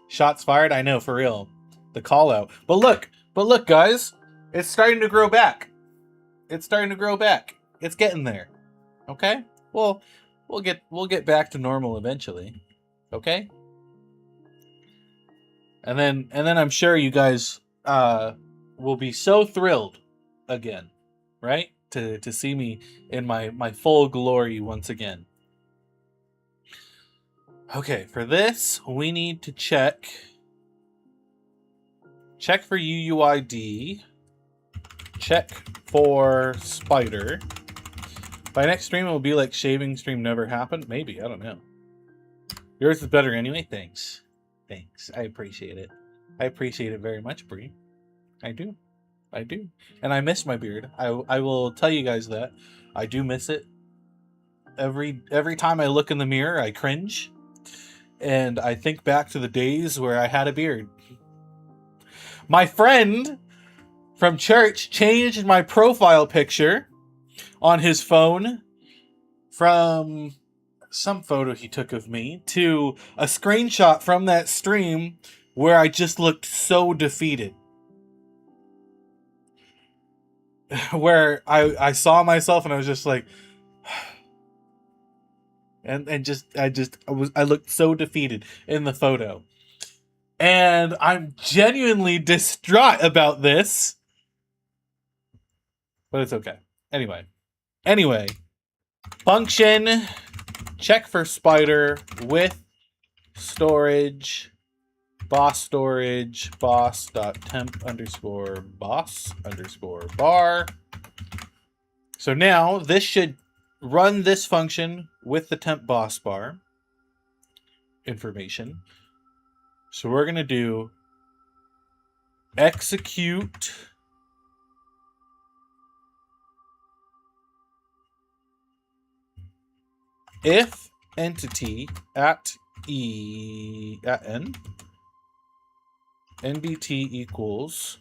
Shots fired? I know, for real. The call out. But look, guys. It's starting to grow back. It's starting to grow back. It's getting there. Okay? Well, we'll get back to normal eventually. Okay? And then I'm sure you guys will be so thrilled again, right? To see me in my full glory once again. Okay, for this, we need to check for UUID, check for spider. By next stream, it will be like shaving stream never happened. Maybe, I don't know. Yours is better anyway, thanks. Thanks. I appreciate it. I appreciate it very much, Bree. I do. I do. And I miss my beard. I will tell you guys that. I do miss it. Every time I look in the mirror, I cringe. And I think back to the days where I had a beard. My friend from church changed my profile picture on his phone from some photo he took of me to a screenshot from that stream where I just looked so defeated. Where I saw myself and I was just like I looked so defeated in the photo. And I'm genuinely distraught about this. But it's okay. Anyway. Function. Check for spider with storage. Boss storage. Boss.temp underscore boss underscore bar. So now this should run this function with the temp boss bar information. So we're going to do execute if entity at n nbt equals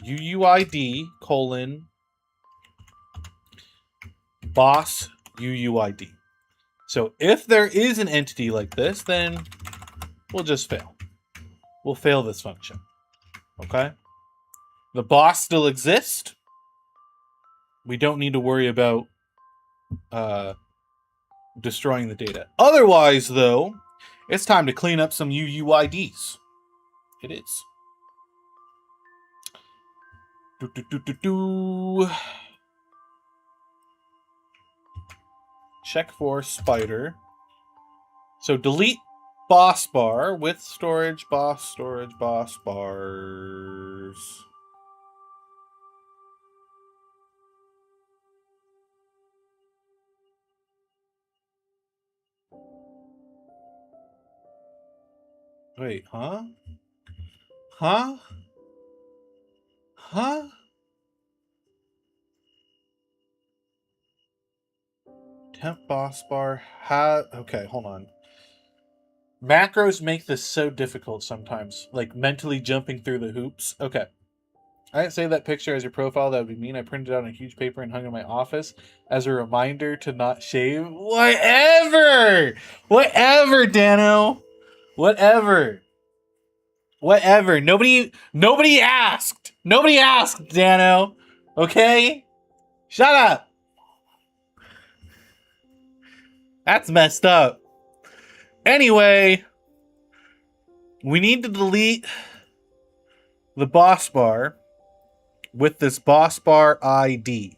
uuid colon boss uuid. So if there is an entity like this, then we'll just fail. We'll fail this function. Okay? The boss still exists. We don't need to worry about destroying the data. Otherwise, though, it's time to clean up some UUIDs. It is. Check for spider. So delete boss bar with storage boss bars. Wait, huh? Temp boss bar. Okay, hold on. Macros make this so difficult sometimes, like mentally jumping through the hoops. Okay. I didn't save that picture as your profile. That would be mean. I printed it out on a huge paper and hung it in my office as a reminder to not shave. Whatever, Dano. Whatever. Nobody asked. Nobody asked, Dano. Okay? Shut up. That's messed up. Anyway, we need to delete the boss bar with this boss bar ID,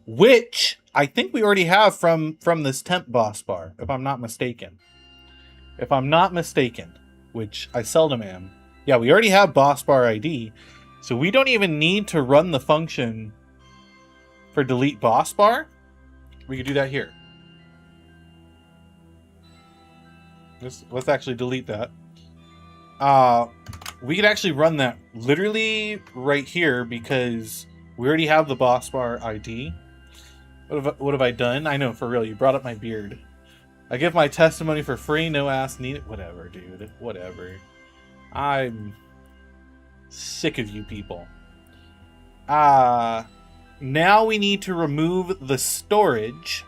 which I think we already have from this temp boss bar, if I'm not mistaken. Which I seldom am. Yeah, we already have boss bar ID, so we don't even need to run the function for delete boss bar. We could do that here. Let's actually delete that. We could actually run that literally right here because we already have the boss bar ID. What have I done? I know, for real, you brought up my beard. I give my testimony for free, no ass needed. Whatever, dude. Whatever. I'm sick of you people. Now we need to remove the storage.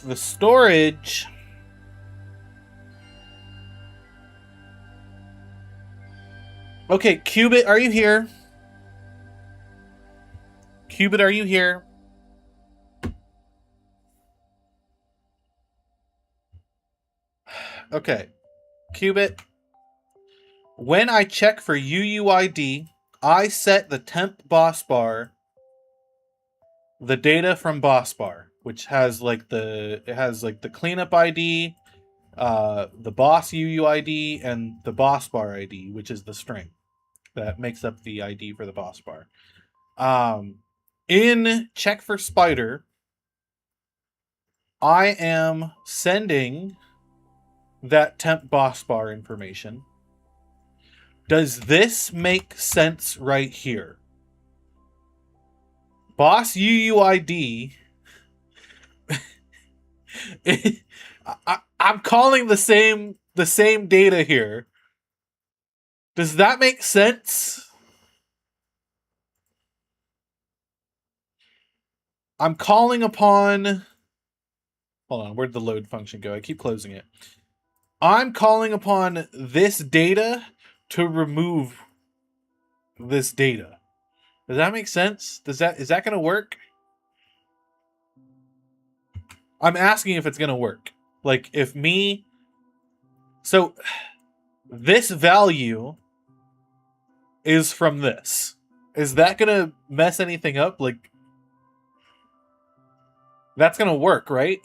The storage. Okay, Qubit, are you here? Qubit, are you here? Okay. Qubit. When I check for UUID, I set the temp boss bar, the data from boss bar, which has like the cleanup ID, the boss UUID, and the boss bar ID, which is the string that makes up the ID for the boss bar. In check for spider, I am sending that temp boss bar information. Does this make sense right here? Boss UUID. I'm calling the same data here. Does that make sense? I'm calling upon... Hold on, where'd the load function go? I keep closing it. I'm calling upon this data to remove this data. Does that make sense? Is that going to work? I'm asking if it's going to work. Like, if me... So, this value is from this. Is that going to mess anything up? Like, that's going to work, right?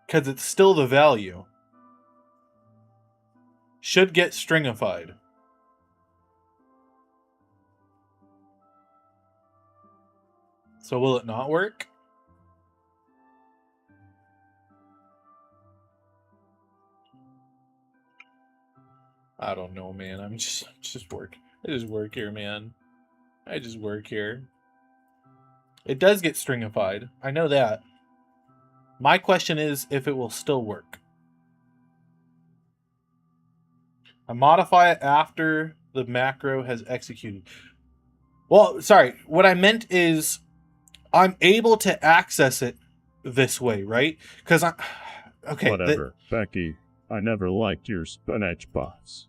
Because it's still the value. Should get stringified. So will it not work? I don't know, man. I'm just work. I just work here, man. I just work here. It does get stringified. I know that. My question is if it will still work. I modify it after the macro has executed. Well, sorry. What I meant is I'm able to access it this way, right? Because I'm... Okay. Whatever, Becky. I never liked your spinach bots.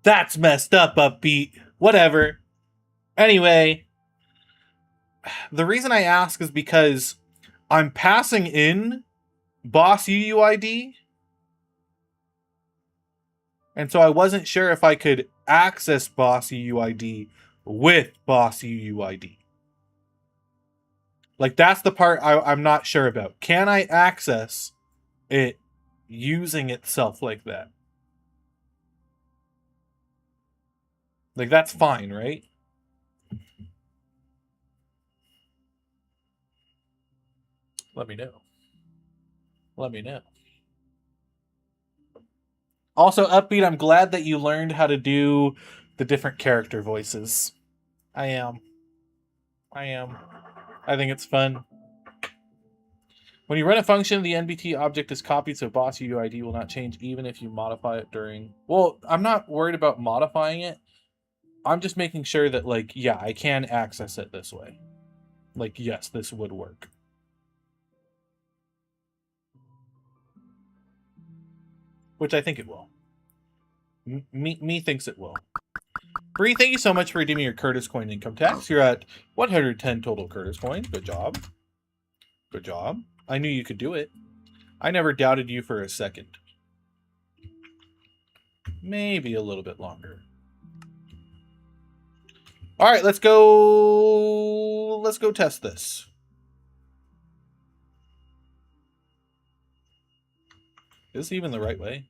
That's messed up, Upbeat. Whatever. Anyway, the reason I ask is because I'm passing in boss UUID, and so I wasn't sure if I could access boss UUID with boss UUID. Like, that's the part I'm not sure about. Can I access it using itself like that? Like, that's fine, right? Let me know. Let me know. Also, Upbeat, I'm glad that you learned how to do the different character voices. I am. I think it's fun. When you run a function, the NBT object is copied, so boss UUID will not change even if you modify it during... Well, I'm not worried about modifying it. I'm just making sure that, like, yeah, I can access it this way. Like, yes, this would work. Which I think it will. Me thinks it will. Bree, thank you so much for redeeming your Curtis coin income tax. You're at 110 total Curtis coins. Good job. Good job. I knew you could do it. I never doubted you for a second. Maybe a little bit longer. All right, let's go. Let's go test this. Is this even the right way?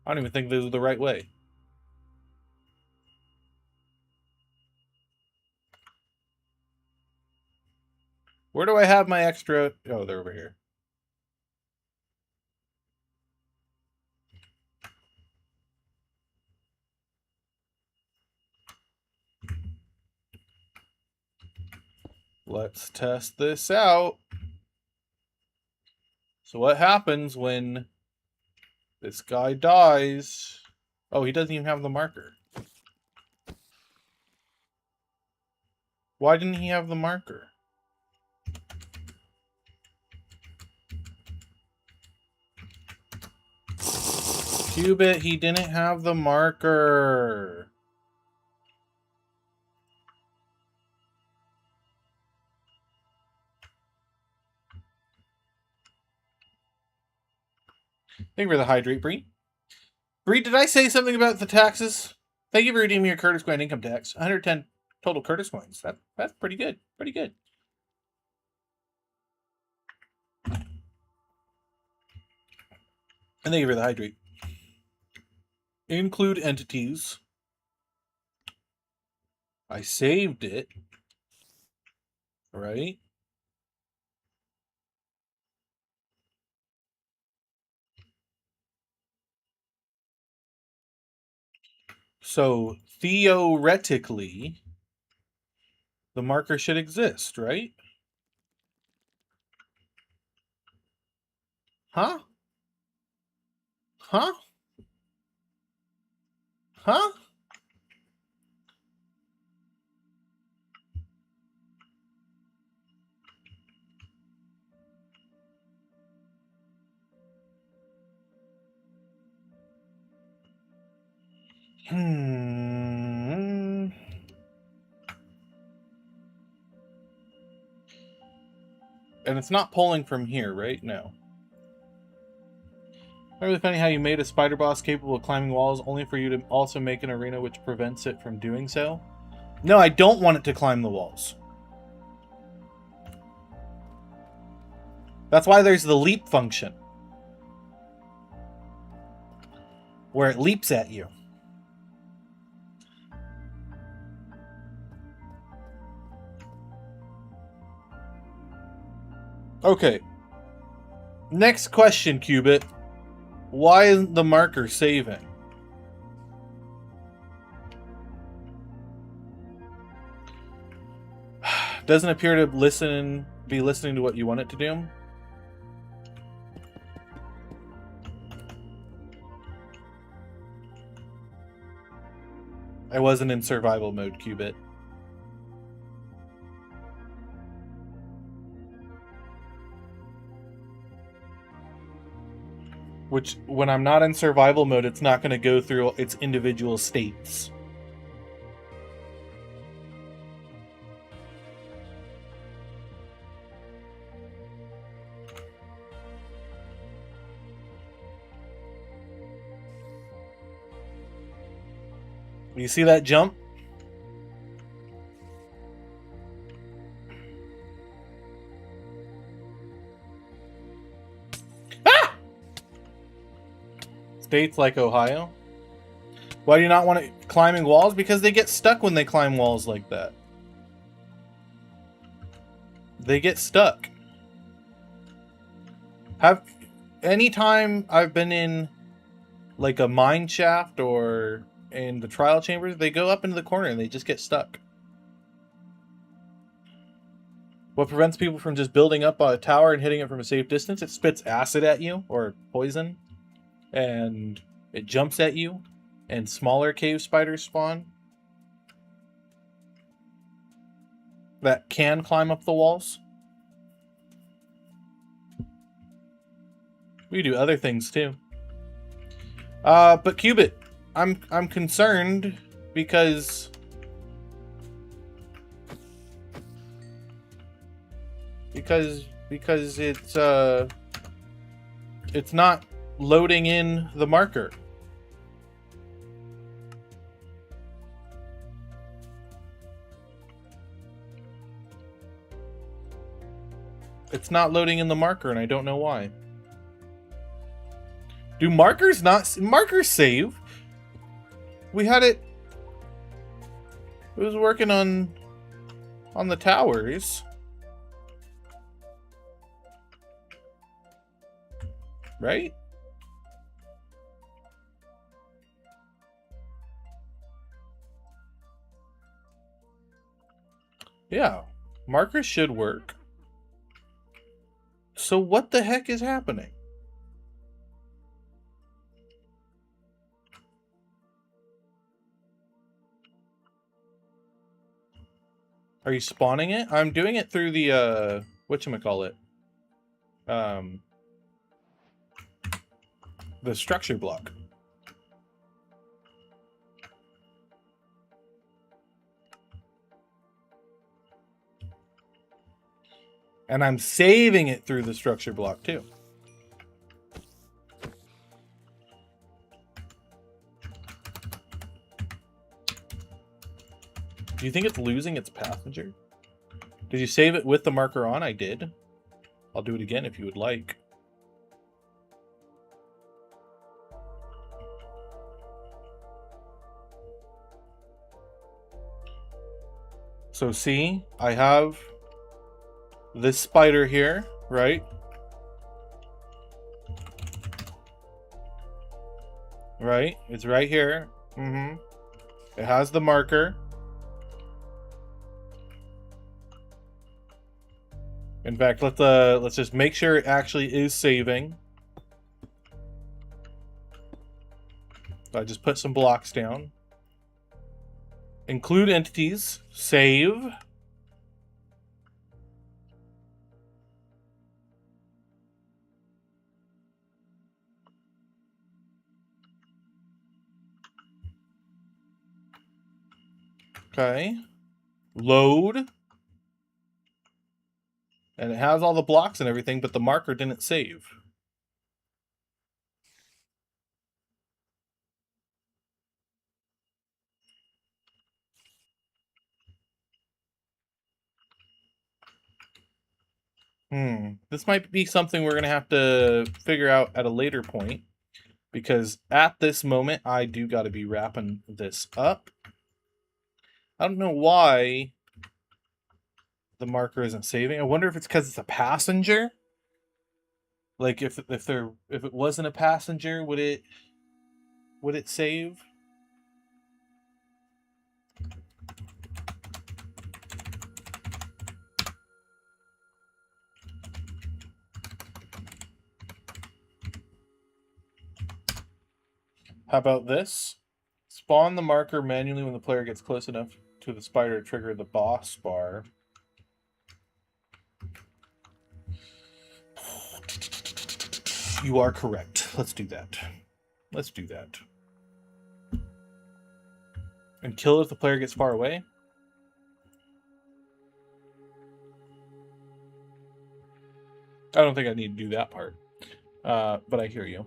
I don't even think this is the right way. Where do I have my extra? Oh, they're over here. Let's test this out. So what happens when this guy dies? Oh, he doesn't even have the marker. Why didn't he have the marker? Qubit, he didn't have the marker. Thank you for the hydrate, Bree. Bree, did I say something about the taxes? Thank you for redeeming your Curtis coin income tax. 110 total Curtis coins. That's pretty good. Pretty good. And thank you for the hydrate. include entities. I saved it, right? So theoretically, the marker should exist, right? Huh? Huh? Huh? Hmm. And it's not pulling from here, right? No. Really funny how you made a spider boss capable of climbing walls only for you to also make an arena which prevents it from doing so. No, I don't want it to climb the walls. That's why there's the leap function, where it leaps at you. Okay. Next question, Cubit. Why isn't the marker saving? Doesn't appear to be listening to what you want it to do. I wasn't in survival mode, Cubit. Which, when I'm not in survival mode, it's not going to go through its individual states. You see that jump? Ah! States like Ohio. Why do you not want it climbing walls? Because they get stuck when they climb walls like that. They get stuck. Anytime I've been in like a mine shaft or in the trial chambers, they go up into the corner and they just get stuck. What prevents people from just building up a tower and hitting it from a safe distance? It spits acid at you, or poison, and it jumps at you, and smaller cave spiders spawn that can climb up the walls. We do other things too. But Cubit, I'm concerned because it's not loading in the marker. It's not loading in the marker, and I don't know why. Do markers save? We had it. It was working on the towers. Right? Yeah. Markers should work. So what the heck is happening? Are you spawning it? I'm doing it through the whatchamacallit? The structure block. And I'm saving it through the structure block too. Do you think it's losing its passenger? Did you save it with the marker on? I did. I'll do it again if you would like. So see, I have this spider here, right? Right? It's right here. It has the marker. In fact, let's just make sure it actually is saving. So I just put some blocks down. Include entities. Save. Okay. Load. And it has all the blocks and everything, but the marker didn't save. This might be something we're going to have to figure out at a later point. Because at this moment, I do got to be wrapping this up. I don't know why the marker isn't saving. I wonder if it's because it's a passenger. Like if it wasn't a passenger, would it save? How about this? Spawn the marker manually when the player gets close enough to the spider to trigger the boss bar. You are correct. Let's do that. Let's do that. And kill if the player gets far away? I don't think I need to do that part. But I hear you.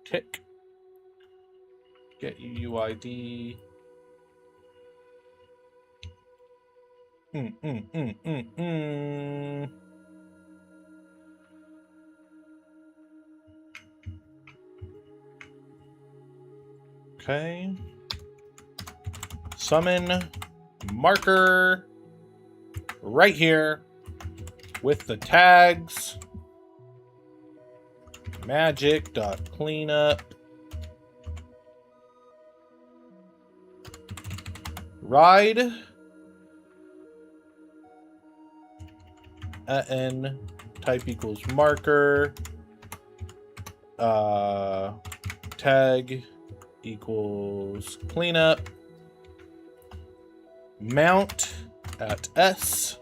Tick. Get UUID. Okay. Summon marker right here with the tags. Magic.cleanup. Ride. N type equals marker. Tag equals cleanup. Mount at S.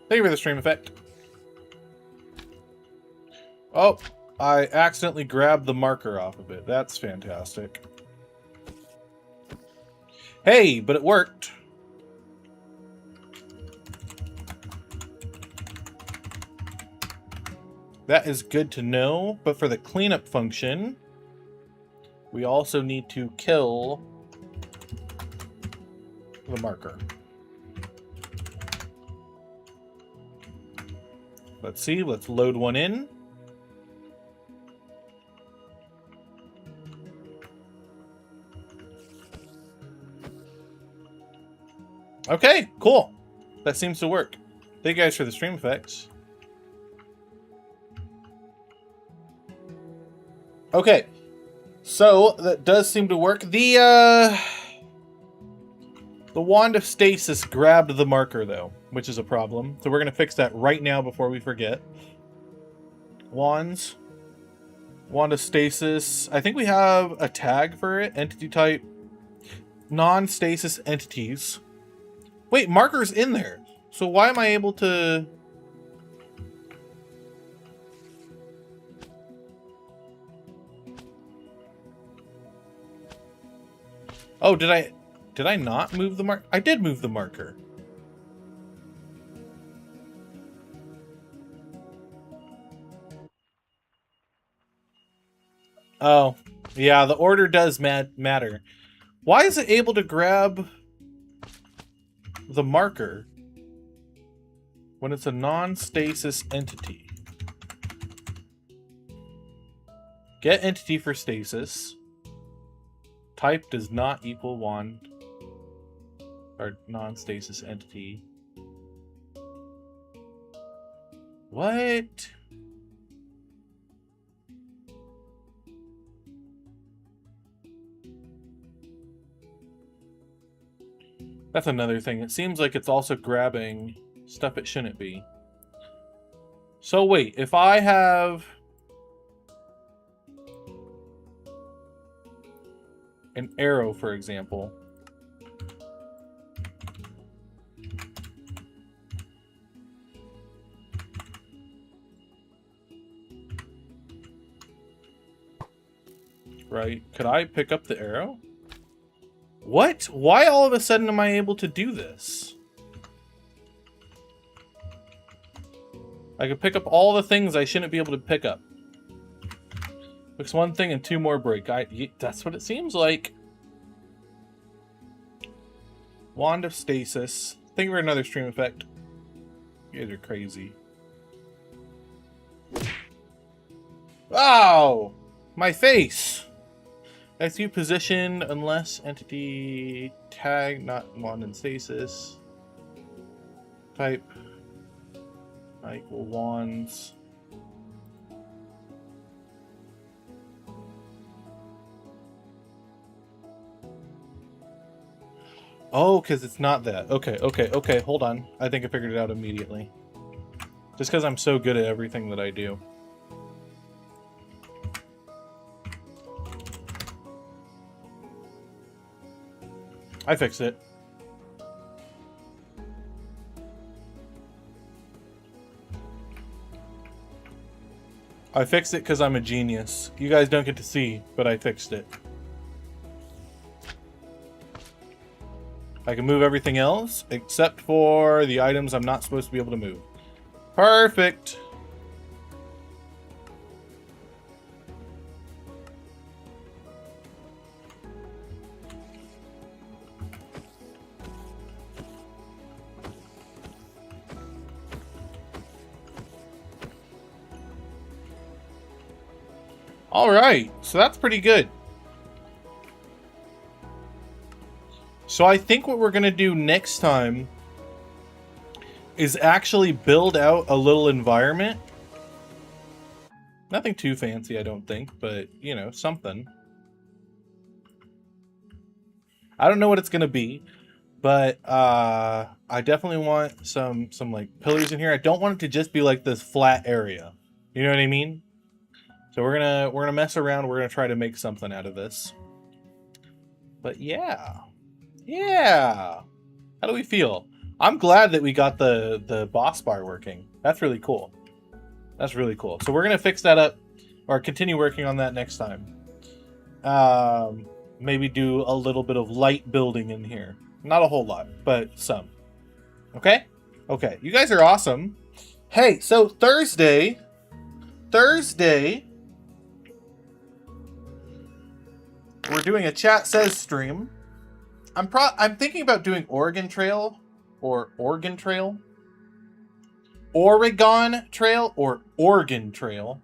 Thank you for the stream effect. Oh, I accidentally grabbed the marker off of it. That's fantastic. Hey, but it worked. That is good to know, but for the cleanup function, we also need to kill the marker. Let's see, let's load one in. Okay, cool. That seems to work. Thank you guys for the stream effects. Okay, so that does seem to work. The wand of stasis grabbed the marker though, which is a problem. So we're gonna fix that right now before we forget. Wands. Wand of stasis. I think we have a tag for it. Entity type. Non-stasis entities. Wait, marker's in there. So why am I able to... Oh, did I not move the marker? I did move the marker. Oh, yeah, the order does matter. Why is it able to grab the marker when it's a non-stasis entity? Get entity for stasis. Type does not equal wand or non-stasis entity. What? That's another thing. It seems like it's also grabbing stuff it shouldn't be. So wait, if I have an arrow, for example, right? Could I pick up the arrow? What? Why all of a sudden am I able to do this? I could pick up all the things I shouldn't be able to pick up. Fix one thing and 2 more break. That's what it seems like. Wand of Stasis. Think for another stream effect. You guys are crazy. Wow! My face! XU position unless entity tag, not wand and stasis. Type. Not equal wands. Oh, because it's not that. Okay, hold on. I think I figured it out immediately. Just because I'm so good at everything that I do. I fixed it. I fixed it because I'm a genius. You guys don't get to see, but I fixed it. I can move everything else except for the items I'm not supposed to be able to move. Perfect. All right, so that's pretty good. So I think what we're going to do next time is actually build out a little environment. Nothing too fancy, I don't think, but, you know, something. I don't know what it's going to be, but I definitely want some like pillars in here. I don't want it to just be like this flat area. You know what I mean? So we're gonna mess around. We're gonna try to make something out of this. But yeah. How do we feel? I'm glad that we got the boss bar working. That's really cool. That's really cool. So we're gonna fix that up, or continue working on that next time. Maybe do a little bit of light building in here. Not a whole lot, but some. Okay? Okay. You guys are awesome. Hey, so Thursday, we're doing a Chat Says stream. I'm thinking about doing Oregon Trail or Oregon Trail. Oregon Trail or Oregon Trail.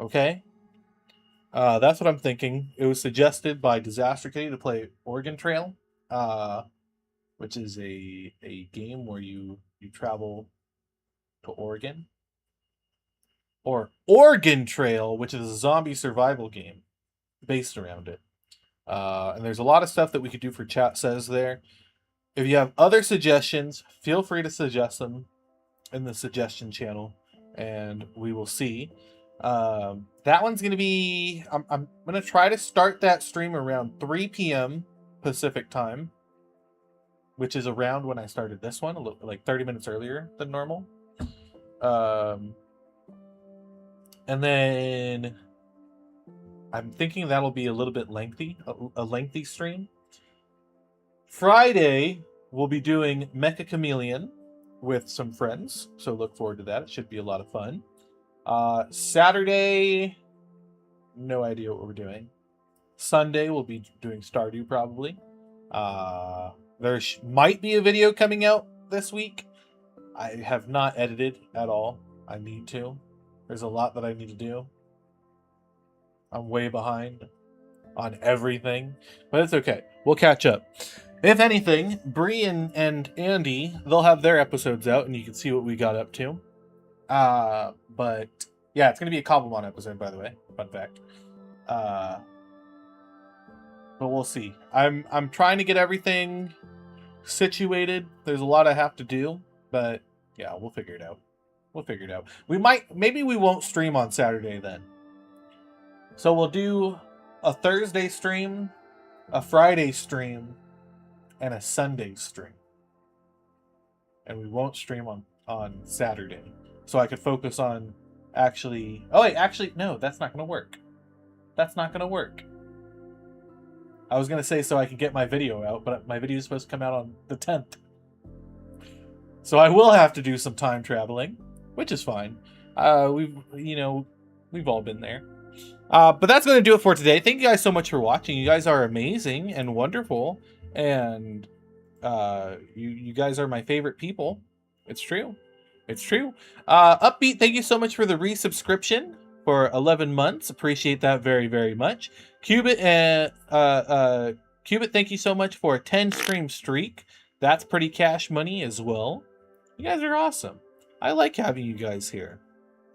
Okay? That's what I'm thinking. It was suggested by Disaster Kitty to play Oregon Trail, which is a game where you travel to Oregon. Or Oregon Trail, which is a zombie survival game based around it. And there's a lot of stuff that we could do for Chat Says there. If you have other suggestions, feel free to suggest them in the suggestion channel, and we will see. That one's going to be... I'm going to try to start that stream around 3 p.m. Pacific time, which is around when I started this one, like 30 minutes earlier than normal. And then I'm thinking that'll be a little bit lengthy, a lengthy stream. Friday, we'll be doing Mecha Chameleon with some friends, so look forward to that. It should be a lot of fun. Saturday, no idea what we're doing. Sunday we'll be doing Stardew probably. There might be a video coming out this week. I have not edited at all. I need to. There's a lot that I need to do. I'm way behind on everything, but it's okay. We'll catch up. If anything, Bree and Andy, they'll have their episodes out, and you can see what we got up to. But yeah, it's gonna be a Cobblemon episode, by the way. Fun fact. But we'll see. I'm trying to get everything situated. There's a lot I have to do, but yeah, we'll figure it out. We'll figure it out. Maybe we won't stream on Saturday then. So we'll do a Thursday stream, a Friday stream, and a Sunday stream. And we won't stream on Saturday. So I could focus on actually... Oh, wait, actually, no, that's not going to work. That's not going to work. I was going to say so I could get my video out, but my video is supposed to come out on the 10th. So I will have to do some time traveling, which is fine. We've all been there. But that's going to do it for today. Thank you guys so much for watching. You guys are amazing and wonderful. And you guys are my favorite people. It's true. It's true. Upbeat, thank you so much for the resubscription for 11 months. Appreciate that very, very much. Cubit, thank you so much for a 10 stream streak. That's pretty cash money as well. You guys are awesome. I like having you guys here.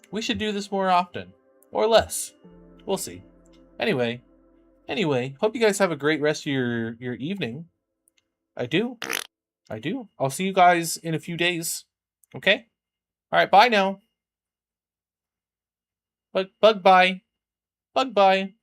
We should do this more often. Or less. We'll see. Anyway, hope you guys have a great rest of your evening. I do. I'll see you guys in a few days. Okay? Alright, bye now. Bug bye. Bug bye.